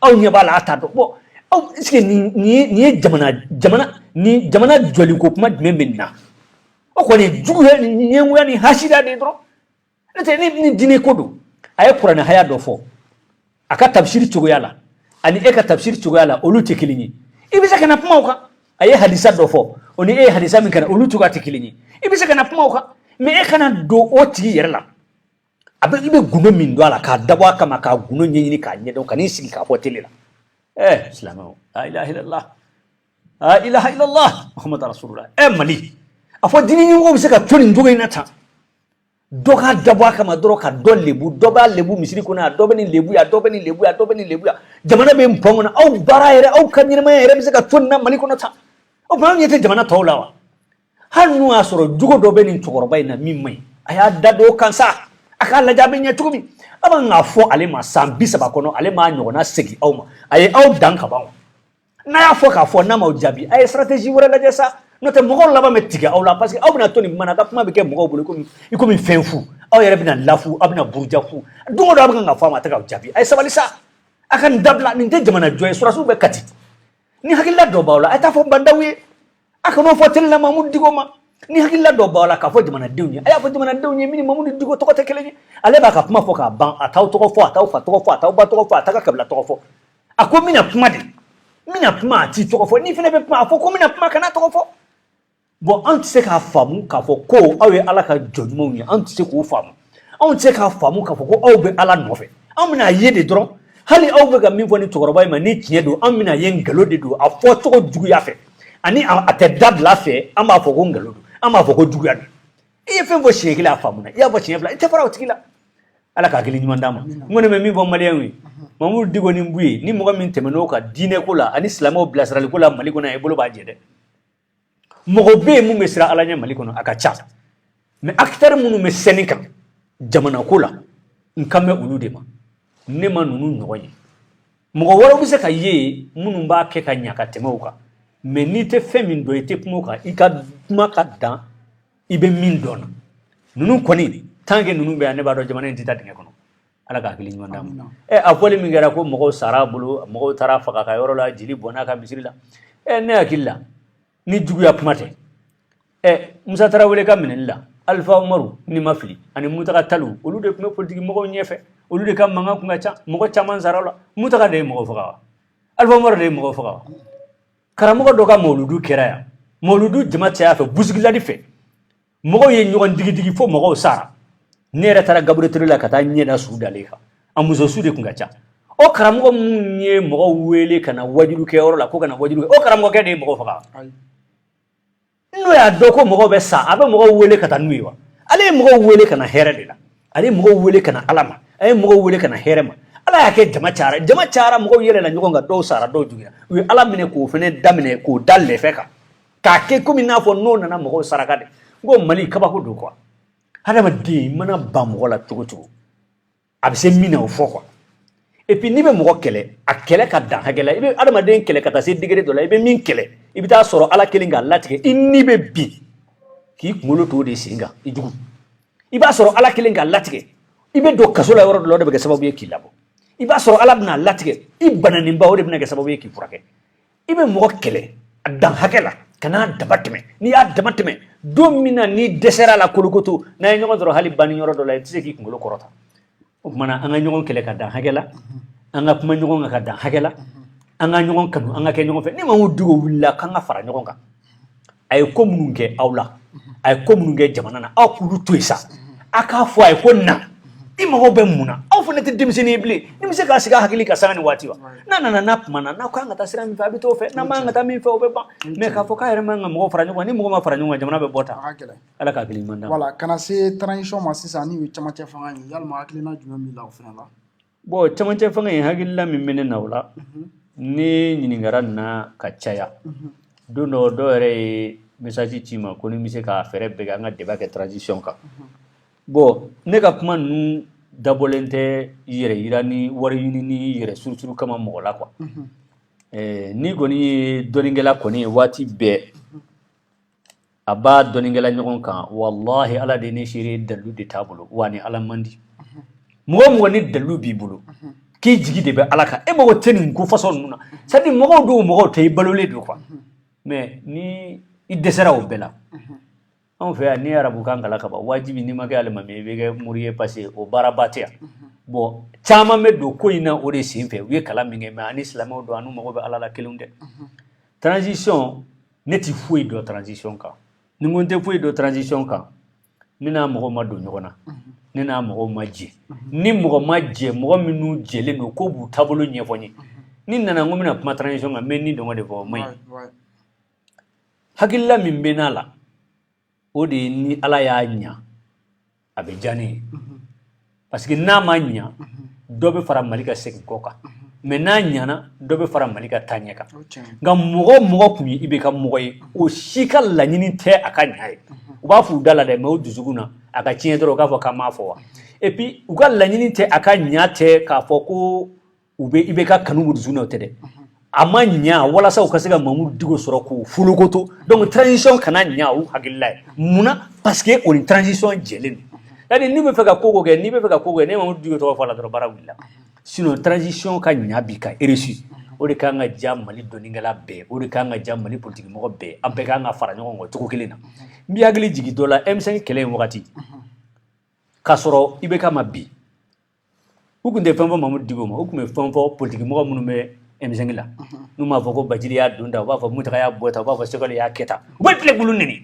aw nyabala atado bo aw iske ni jamana joli ko kuma memena o ko ni jugu ni nyengu ni hashida de dro nete ni dine kodo ay qur'an haya do fo aka tafsir tugo yala ani e ka tafsir tugo yala olu tekilinyi ibisa kana puma ka ay hadisa do fo oni e hadisa min kana olu tugo tekilinyi ibisa kana puma ka me e kana do oti yerla abe ibe guno min do ala ka dabwa kama ka guno nyenyini ka nyedo kan sigi ka fo telela islamo la ilaha illallah muhammad rasulullah mali afo dini ngo bisa ka toni ndogo inata doka dabwa kama doro ka dollebu doba lebu misiri kuna dobeni lebu ya jamana be mpongona au baraire au kanyina mayere bisa ka toni na mali kuna ta o ba nyete jamana tawlawa hanu asoro jugo dobeni togorba ina mimmai aya dado kansa aka la jabe nya tugumi aba ngafo ale ma sambisa bakono ale ma nyona segi au ma aye au danka bawo na ya fo ka fo na ma jabi aye strategy wora la jessa note mo la ba metiga au la parce que au na toni mana ka kuma be ke mo bulu ko mi fenfu au yere bina lafu abina burja fu dungo do aba ngafo ma ta ka jabi aye sabalisa akan dabla ni te jamana joy surasu be kati ni hakilla do bawla ay ta fo bandawi aka no fo tel la mamud digoma ni hakilla do bawla ka fo jamana dewni aya fo jamana dewni mini mamud digo to ko te keleni ale ba ka kuma fo ka ban ataw to ko fo ataw fa to ko fo ataw ba to ko fo ataka kabla to ko fo ako mina kuma ti to ko fo ni fene be kuma fo ko mina kuma kana to ko fo bon ant se ka famu ka fo ko awe ala ka jonmo ni ant se ko famu ant se ka famu ka fo ko aw be ala no fe amna yede dron hali aw be ga min fo ni to gorba ma ni tiye do amna yen galo de do a fo to ko jugu ya fe ani atedad la fe ama fo ko ngalo ama fo ko jugu ya e fe fo shekila famu na ya fo shekila ite fara utikila ala ka gili nyuma ndama ngone me mi bo maliyanwi mamu digo ni mbuye ni mo min temeno ka dine kula ani islamo blasral kula maliko na e bolo ba jede mo be mu mesra ala nya maliko no aka cha me aktar munu me senika jamana kula nkame ulude ma ne ma nunu nyoye mo woro bi se ka ye munu ba ke ka nya ka temoka me ni te femin do ete pumoka ika maka dan ibe min dona nunu koni tange nunu be ne ba do jamana entita dinga kono ala ka hakili nyuma ndam afole mi ngara ko mo sara bulu mo tara faka ka yoro la jili bona ka misiri la ne akilla ni jugu ya pumate Musa Tarawele ka minɛli Alpha Umaru ni mafili ani Mutaka Talu olu de tun bɛ politique mɔgɔw ɲɛfɛ olu de ka mankan kun ka ca mɔgɔ caman sara la Mutaka de ye mɔgɔ faga wa Alpha Umaru de ye mɔgɔ faga wa karamɔgɔ dɔ ka mawludu kɛra yan mawludu jama caya fɛ busigiladi fɛ mɔgɔw ye ɲɔgɔn digidigi fo mɔgɔw sara ne yɛrɛ taara Gabriel Touré la ka taa ɲɛda su dalen kan a muso su de kun ka ca o karamɔgɔ mun ye mɔgɔw wele ka na wajulu kɛ yɔrɔ la ko ka na wajulu kɛ o karamɔgɔkɛ de ye mɔgɔ faga n'o y'a dɔn ko mɔgɔw bɛ sa a bɛ mɔgɔw wele ka taa n'u ye wa ale ye mɔgɔw wele ka na hɛrɛ de la ale ye mɔgɔw wele ka na Ala ma a ye mɔgɔw wele ka na hɛrɛ ma Ala y'a kɛ jama cayara mɔgɔw yɛlɛla ɲɔgɔn kan dɔw sara dɔw jugira u ye Ala minɛ k'o fɛnɛ daminɛ k'o da lɛfɛ kan k'a kɛ komi n'a fɔ n'o nana mɔgɔw saraka de n ko Mali kabako don quoi hadamaden mana ban mɔgɔ la cogo cogo a bɛ se min na o fɔ quoi et puis n'i bɛ mɔgɔ kɛlɛ a kɛlɛ ka dan hakɛ la i bɛ hadamaden kɛlɛ ka taa se degré dɔ la i bɛ min kɛlɛ i bɛ taa sɔrɔ Ala kelen k'a latigɛ i ni bɛ bin k'i kunkolo to de sen kan i jugu i b'a sɔrɔ Ala kelen k'a latigɛ i bɛ don kaso la yɔrɔ dɔ la o de bɛ kɛ sababu ye k'i labɔ i b'a sɔrɔ Ala bɛna latigɛ i bananinba o de bɛna kɛ sababu ye k'i furakɛ i bɛ mɔgɔ kɛlɛ a dan hakɛ la kana dama tɛmɛ n'i y'a dama tɛmɛ don min na n'i dɛsɛra la kolokoto n'a ye ɲɔgɔn sɔrɔ hali banni yɔrɔ dɔ la i tɛ se k'i kunkolo kɔrɔta o kumana an ka ɲɔgɔn kɛlɛ ka dan hakɛ la an ka kuma ɲɔgɔn kan ka dan hakɛ la an ka ɲɔgɔn kanu an ka kɛ ɲɔgɔn fɛ ni maa dugu wulila k'an ka fara ɲɔgɔn kan a ye ko minnu kɛ aw la a ye ko minnu kɛ jamana na aw k'olu to yen sa a k'a fɔ a ye ko na i mago bɛ mun na aw fana tɛ denmisɛnnin ye bilen ni bɛ se k'a sigi a hakili ka sanga ni waati wa n'a nana n'a kuma na n'aw kan ka taa sira min fɛ a bɛ t'o fɛ n'a man ka taa min fɛ o bɛ ban mais k'a fɔ k'a yɛrɛ man ka mɔgɔw fara ɲɔgɔn kan ni mɔgɔ ma fara ɲɔgɔn kan jamana bɛ bɔ tan Ala ka hakili ɲuman d'an ma. Voilà kana se transition ma sisan ni camancɛ fanga ye yalima hakilina jumɛn b'i la o fana la bon camancɛ fanga in hakilila min bɛ ne na o la ni ɲininkara na ka caya don dɔ dɔw yɛrɛ ye message ci ma ko ni bɛ se ka fɛɛrɛ bɛɛ kɛ an ka débat kɛ transition kan bon ne ka kuma ninnu dabɔlen tɛ yɛrɛ yira ni wari ɲini ni yɛrɛ surusuru kama mɔgɔ la quoi ni kɔni ye dɔnnikɛla kɔni ye waati bɛɛ a b'a dɔnnikɛla ɲɔgɔn kan wallahi Ala de ne seere dalilu de t'a bolo wa ni Ala man di mɔgɔ mɔgɔ ni dalilu b'i bolo k'i jigi de bɛ Ala kan e mago tɛ nin ko façon ninnu na c'est à dire mɔgɔw dɔw mɔgɔw tɛ i balolen don quoi mais ni i dɛsɛra o bɛɛ la anw fɛ yan ni arabu kan kalan ka ban wajibi n'i ma kɛ alimami i bɛ kɛ muri ye parce que o baaraba tɛ yan bon caman bɛ don ko in na o de sen fɛ u ye kalan min kɛ mais ani silamɛw don ani mago bɛ Ala la kelenw tɛ transition ne tɛ foyi dɔn transition kan ni n ko n tɛ foyi dɔn transition kan ne n'a mɔgɔw ma don ɲɔgɔn na ne n'a mɔgɔw ma jɛ ni mɔgɔ ma jɛ mɔgɔ minnu jɛlen don ko b'u taabolo ɲɛfɔ n ye ni nana n ko n bɛna kuma transition kan n bɛ ni dɔngɔ de fɔ o ma ɲi hakilila min bɛ n'a la o de ye ni Ala y'a ɲa a bɛ diya ne ye parce que n'a ma ɲa dɔ bɛ fara Mali ka segin kɔ kan mais n'a ɲana dɔ bɛ fara Mali ka taaɲɛ kan nka mɔgɔ mɔgɔ kun ye i bɛ ka mɔgɔ ye o si ka laɲini tɛ a ka ɲa ye u b'a fɔ u da la dɛ mais o dusukun na a ka tiɲɛ dɔrɔn u k'a fɔ k'an m'a fɔ wa et puis u ka laɲini tɛ a ka ɲa tɛ k'a fɔ ko i bɛ ka kanu u dusukun na o tɛ dɛ a ma ɲa walasa u ka se ka Mamudu Diko sɔrɔ k'o folokoto donc transition kana ɲa u hakilila ye munna parce que o ni transition jɛlen don c'est-à-dire n'i bɛ fɛ ka ko kɛ n'i bɛ fɛ ka ko kɛ ne Mamudu Diko tɔgɔ fɔ a la dɔrɔn baara wulila sinon transition ka ɲa bi ka réussir o de kan ka diya Mali dɔnnikɛla bɛɛ o de kan ka diya Mali politique mɔgɔ bɛɛ an bɛɛ kan ka fara ɲɔgɔn kan cogo kelen na n b'i hakili jigin dɔ la M5 kɛlɛ in wagati k'a sɔrɔ i bɛ ka ma bi u tun tɛ fɛn fɔ Mamudu Diko ma u tun bɛ fɛn fɔ politique mɔgɔ minnu bɛ M5 la n'u m'a fɔ ko Bajiri y'a don ta u b'a fɔ Mutaka y'a bɔ ta u b'a fɔ Sekɔli y'a kɛ tan u bɛ tile k'ulu nɛni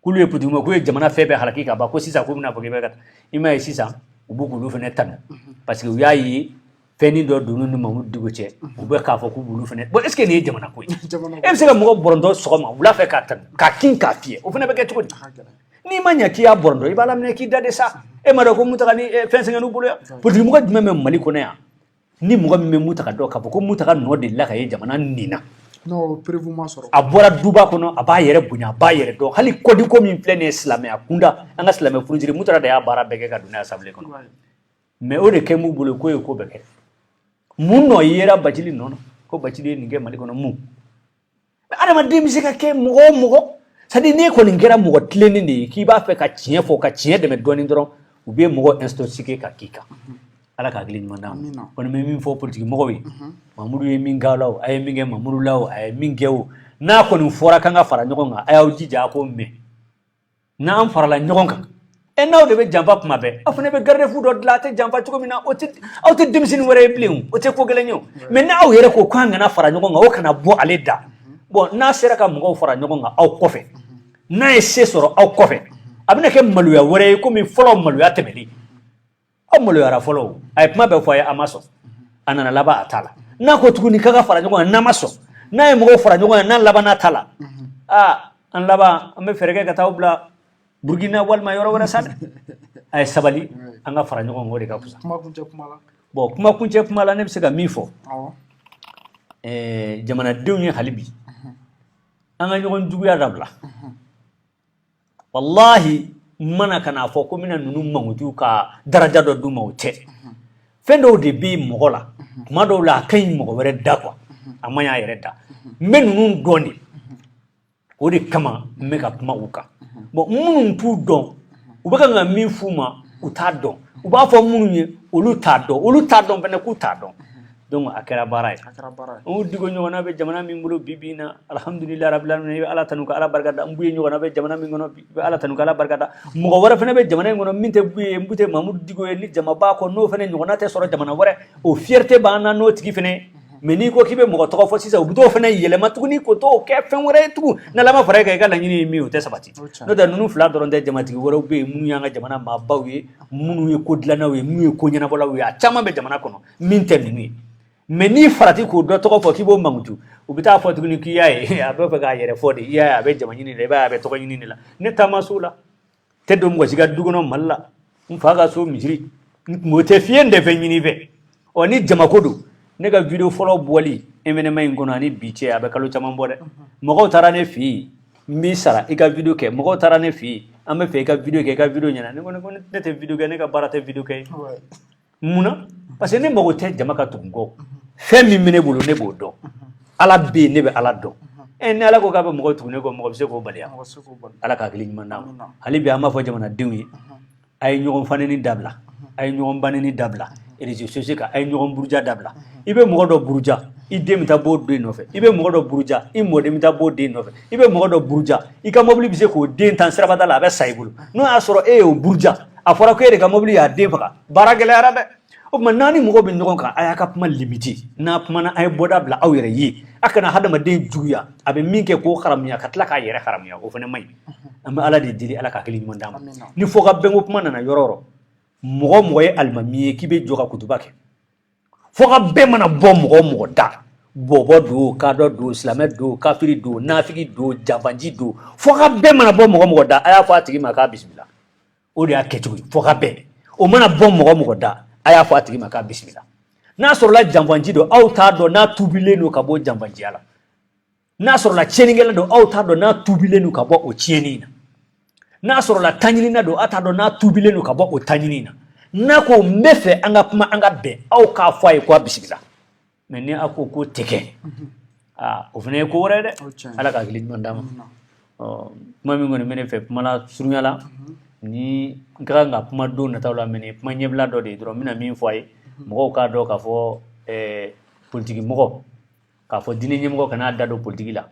k'ulu ye politique mɔgɔ k'u ye jamana fɛn bɛɛ halaki ka ban ko sisan k'u bɛna fɔ k'i bɛ ka taa i m'a ye sisan u b'u k'ulu fɛnɛ tanu parce que u y'a ye fɛnnin dɔ donn'u ni Mamudu Diko cɛ u bɛ k'a fɔ k'u b'ulu fɛnɛ bon est ce que nin ye jamana ko ye e bɛ se ka mɔgɔ bɔrɔntɔ sɔgɔma wula fɛ k'a tanu k'a kin k'a fiyɛ o fɛnɛ bɛ kɛ cogo di n'i ma ɲɛ k'i y'a bɔrɔntɔ i b'a laminɛ k'i da de sa e ma dɔn ko Mutaka ni fɛn sɛgɛnn'u bolo yan politique mɔgɔ jumɛn bɛ Mali kɔnɔ yan ni mɔgɔ min bɛ Mutaka dɔn k'a fɔ ko Mutaka nɔ de la ka ye jamana nin na a bɔra duba kɔnɔ a b'a yɛrɛ bonya a b'a yɛrɛ dɔn hali kɔdiko min filɛ nin ye silamɛya kunda an ka silamɛ furusiri Mutaka de y'a baara bɛɛ kɛ ka don assemblée kɔnɔ mais o de kɛ m'u bolo k'o ye ko bɛɛ kɛ mun nɔ yera Bajili nɔ na ko Bajili ye nin kɛ Mali kɔnɔ mun mais adamaden bɛ se ka kɛ mɔgɔ o mɔgɔ c'est à dire n'e kɔni kɛra mɔgɔ tilennen de ye k'i b'a fɛ ka tiɲɛ fɔ ka tiɲɛ dɛmɛ dɔɔnin dɔrɔn u bɛ mɔgɔ intoxiquer ka k'i kan Ala ka hakili ɲuman d'an ma kɔni bɛ min fɔ politique mɔgɔw ye Mamudu ye min k'aw la o a ye min kɛ Mamudu la o a ye min kɛ o n'a kɔni fɔra k'an ka fara ɲɔgɔn kan a y'aw jija a k'o mɛn na an farala ɲɔgɔn kan n'aw de bɛ janfa kuma bɛɛ aw fana bɛ garde-fou dɔ dilan a tɛ janfa cogo min na aw tɛ denmisɛnnin wɛrɛ ye bilen o tɛ ko gɛlɛn ye o mais n'aw yɛrɛ ko k'an kana fara ɲɔgɔn kan o kana bɔ ale da bon n'a sera ka mɔgɔw fara ɲɔgɔn kan aw kɔfɛ n'a ye se sɔrɔ aw kɔfɛ a bɛna kɛ maloya wɛrɛ ye komi fɔlɔ maloya tɛmɛli aw maloyara fɔlɔ a ye kuma bɛɛ fɔ a ye a ma sɔn a nana laban a t'a la n'a ko tuguni k'a ka fara ɲɔgɔn kan n'a ma sɔn n'a ye mɔgɔw fara ɲɔgɔn kan n'a laban n'a t'a la an laban an bɛ fɛɛrɛ kɛ ka taa bila Burkina walima yɔrɔ wɛrɛ sa dɛ a ye sabali an ka fara ɲɔgɔn kan o de ka fisa bon kuma kuncɛ kuma la ne bɛ se ka min fɔ jamanadenw ye hali bi an ka ɲɔgɔn juguya dabila wallahi mana kana fɔ ko mina ninnu mankutu ka daraja dɔ d'u ma o tɛ fɛn dɔw de bɛ mɔgɔ la tuma dɔw la a ka ɲi mɔgɔ wɛrɛ da quoi a man ɲi a yɛrɛ da n bɛ ninnu dɔn de o de kama n bɛ ka kuma u kan bon minnu t'u dɔn u bɛ ka min f'u ma u t'a dɔn u b'a fɔ minnu ye olu t'a dɔn fɛnɛ k'u t'a dɔn donc a kɛra baara ye o digo ɲɔgɔnna bɛ jamana min bolo bi bi in na alhamdulilayi rabbil alamin i bɛ ala tanu ka ala barikada n bu ye ɲɔgɔnna bɛ jamana min kɔnɔ i bɛ ala tanu ka ala barikada mɔgɔ wɛrɛ fɛnɛ bɛ jamana in kɔnɔ min tɛ bu ye n bu tɛ Mamudu Digo ye ni jama b'a kɔ n'o fɛnɛ ɲɔgɔnna tɛ sɔrɔ jamana wɛrɛ o fierté b'an na n'o tigi fɛnɛ mais n'i ko k'i bɛ mɔgɔ tɔgɔ fɔ sisan u bɛ t'o fɛnɛ yɛlɛma tuguni ko t'o kɛ fɛn wɛrɛ ye tugun n'ala ma fara i kan i ka laɲini ye min ye o tɛ sabati n'o tɛ ninnu fila dɔrɔn tɛ jamatigi wɛrɛw bɛ yen minnu y'an ka jamana maabaw ye minnu ye ko dilannaw ye minnu ye ko ɲɛnabɔlaw ye a caman bɛ jamana kɔnɔ min tɛ ninnu ye mais n'i farati k'o dɔ tɔgɔ fɔ k'i b'o mankutu u bɛ taa fɔ tuguni k'i y'a ye a bɛ fɛ k'a yɛrɛ fɔ de i y'a ye a bɛ jama ɲini de i b'a ye a bɛ tɔgɔ ɲini de la ne taama so la tɛ don mɔgɔ si ka du kɔnɔ Mali la n fa ka so misiri o tɛ fiye n tɛ fɛn ɲini fɛ ɔ ni jamako don ne ka video fɔlɔ bɔli événement in kɔnɔ ani bi cɛ a bɛ kalo caman bɔ dɛ mɔgɔw taara ne fɛ yen n b'i sara i ka video kɛ mɔgɔw taara ne fɛ yen an bɛ fɛ i ka video kɛ i ka video ɲɛna ne ko ne tɛ video kɛ ne ka baara tɛ video kɛ mun na parce que ne mago tɛ jama ka tugun kɔ fɛn min bɛ ne bolo ne b'o dɔn ala bɛ yen ne bɛ ala dɔn ni ala ko k'a bɛ mɔgɔ tugun ne kɔ mɔgɔ bɛ se k'o baliya ala ka hakili ɲuman d'a ma hali bi an b'a fɔ jamanadenw ye a ye ɲɔgɔn fanɛni dabila a ye ɲɔgɔn banɛni dabila réseaux sociaux kan a ye ɲɔgɔn buruja dabila i bɛ mɔgɔ dɔ buruja i den bɛ taa bɔ o den nɔfɛ i bɛ mɔgɔ dɔ buruja i mɔden bɛ taa bɔ o den nɔfɛ i bɛ mɔgɔ dɔ buruja i ka mobili bɛ se k'o den tan sirabada la a bɛ sa i bolo n'o y'a sɔrɔ e y'o buruja a fɔra ko e de ka mobili y'a den faga baara gɛlɛyara dɛ o tuma n'a ni mɔgɔ bɛ ɲɔgɔn kan a y'a ka kuma limite n'a kumana a ye bɔda bila aw yɛrɛ ye a kana hadamaden juguya a bɛ min kɛ k'o haramuya ka tila k'a yɛrɛ haramuya o fana man ɲi an bɛ ala de deli ala ka hakili ɲuman d'a ma ni fɔ ka bɛnko kuma nana yɔrɔ o yɔrɔ mɔgɔ ye alimami ye k'i bɛ jɔ ka kutuba kɛ fɔ ka bɛn mana bɔ mɔgɔ mɔgɔ da bɔbɔ don kadɔ don silamɛ don kafiri don nafigi don janfanji don fɔ ka bɛn mana bɔ mɔgɔ mɔgɔ da a y'a fɔ a tigi ma k'a bisimila o de y'a kɛcogo ye fɔ ka bɛn o mana bɔ mɔgɔ mɔgɔ da a y'a fɔ a tigi ma k'a bisimila n'a sɔrɔla janfanji don aw t'a dɔn n'a tuubilen don ka bɔ janfanjiya la n'a sɔrɔla tiɲɛnikɛla don aw t'a dɔn n'a tuubilen don ka bɔ o tiɲɛni na n'a sɔrɔla taɲinina don aw t'a dɔn n'a tuubilen don ka bɔ o taɲini na n'a ko n bɛ fɛ an ka kuma an ka bɛn aw k'a fɔ a ye k'a bisimila mais ni a ko k'o tɛ kɛ o fana ye ko wɛrɛ ye dɛ ala ka hakili ɲuman d'a ma kuma min kɔni bɛ ne fɛ kuma la surunya la ni n ka kan ka kuma don nataw la mɛ kuma ɲɛbila dɔ de ye dɔrɔn n bɛna min fɔ a ye mɔgɔw k'a dɔn k'a fɔ politiki mɔgɔ k'a fɔ diinɛ ɲɛmɔgɔ kan'a da don politiki la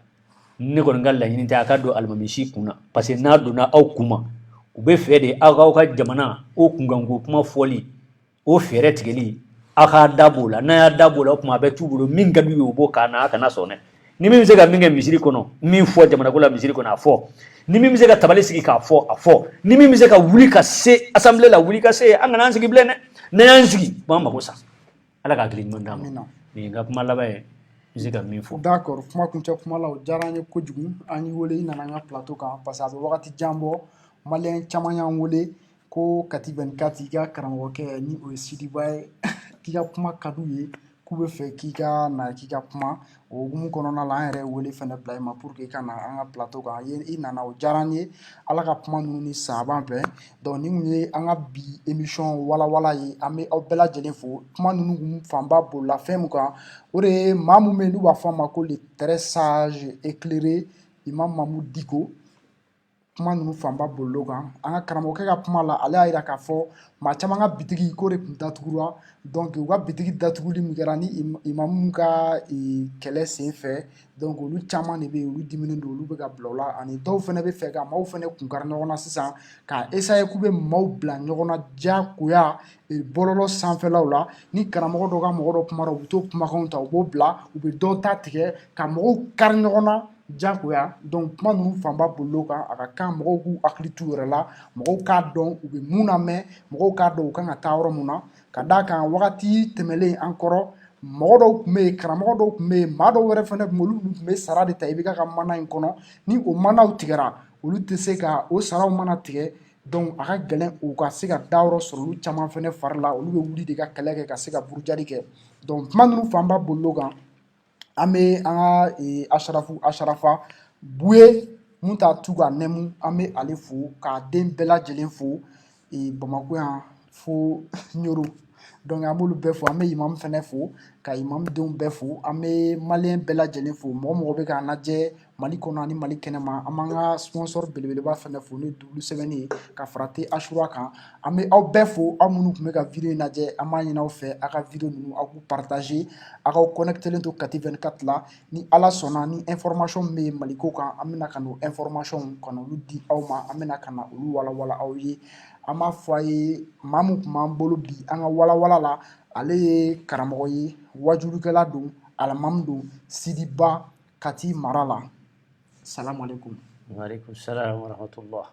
ne kɔni ka laɲini tɛ a ka don alimamisi kun na parce que n'a donna aw kun ma u bɛ fɛ de aw k'aw ka jamana o kunkanko kuma fɔli o fɛɛrɛ tigɛli aw k'a da b'o la n'a y'a da b'o la o tuma a bɛ t'u bolo min ka d'u ye o b'o k'a na a kana sɔn dɛ ni min bɛ se ka min kɛ misiri kɔnɔ min fɔ jamanako la misiri kɔnɔ a fɔ ni min bɛ se ka tabali sigi k'a fɔ a fɔ ni min bɛ se ka wuli ka se assemblée la wuli ka se an kana an sigi bilen dɛ n'an y'an sigi b'an mago sa ala ka hakili ɲuman d'an ma nin n ka kuma laban ye n bɛ se ka min fɔ. d'accord kuma kuncɛ kuma la o diyara an ye kojugu an y'i wele i nana an ka plateau kan parce que a bɛ wagati jan bɔ maliyɛn caman y'an wele ko kati 24 i ka karamɔgɔkɛ ni o ye Sidiba ye k'i ka kuma ka d'u ye k'u bɛ fɛ k'i ka na k'i ka kuma o hukumu kɔnɔna la an yɛrɛ wele fɛnɛ bila i ma pour que i ka na an ka plateau kan i nana o diyara an ye ala ka kuma ninnu ni saaban bɛɛ donc ni mun ye an ka bi émission walawala ye an bɛ aw bɛɛ lajɛlen fo kuma ninnu kun fanba bolila fɛn min kan o de ye maa mun bɛ yen n'u b'a fɔ a ma ko le très sage éclairé Imam Mamudu Diko kuma ninnu fanba bolilo kan an ka karamɔgɔkɛ ka kuma la ale y'a yira k'a fɔ maa caman ka bitigi ko de tun datugura donc u ka bitigi datuguli min kɛra ni imamu ka kɛlɛ sen fɛ donc olu caman de bɛ yen olu diminen don olu bɛ ka bila o la ani dɔw fana bɛ fɛ ka maaw fana kunkari ɲɔgɔn na sisan k'a essayer k'u bɛ maaw bila ɲɔgɔn na diyagoya bɔlɔlɔ sanfɛlaw la ni karamɔgɔ dɔ ka mɔgɔ dɔ kumara u bɛ t'o kumakanw ta u b'o bila u bɛ dɔw ta tigɛ ka mɔgɔw kari ɲɔgɔn na diyagoya donc kuma ninnu fanba bolilo kan a ka kan mɔgɔw k'u hakili t'u yɛrɛ la mɔgɔw k'a dɔn u bɛ mun lamɛn mɔgɔw k'a dɔn u kan ka taa yɔrɔ mun na ka d'a kan wagati tɛmɛlen an kɔrɔ mɔgɔ dɔw tun bɛ yen karamɔgɔ dɔw tun bɛ yen maa dɔw yɛrɛ fana tun bɛ olu tun bɛ sara de ta i bɛ ka mana in kɔnɔ ni o manaw tigɛra olu tɛ se ka o saraw mana tigɛ donc a ka gɛlɛn u ka se ka dayɔrɔ sɔrɔ olu caman fana fari la olu bɛ wuli de ka kɛlɛ kɛ ka se ka burujali kɛ donc kuma ninnu fanba bolilo kan an bɛ an ka asharafa buye mun t'a tu ka nɛmu an bɛ ale fo k'a den bɛɛ lajɛlen fo Bamako yan fo Ɲoro donc an b'olu bɛɛ fo an bɛ imamu fana fo ka imamu denw bɛɛ fo an bɛ maliyɛn bɛɛ lajɛlen fo mɔgɔ mɔgɔ bɛ k'an lajɛ Mali kɔnɔ ani Mali kɛnɛma an b'an ka sponsor belebeleba fana fo n'o ye W7 ye ka fara te Ashura kan an bɛ aw bɛɛ fo aw minnu tun bɛ ka video in lajɛ an b'a ɲini aw fɛ aw ka video ninnu aw k'u partager aw k'aw connectelen to Kati 24 la ni Ala sɔnna ni information min bɛ yen Maliko kan an bɛna ka n'o information ka n'olu di aw ma an bɛna ka na olu walawala aw ye an b'a fɔ a ye maa min tun b'an bolo bi an ka walawala la ale ye karamɔgɔ ye wajulikɛla don alimamu don Sidiba Kati mara la salamu alaikum. Wa alaikum salam wa rahmatullah.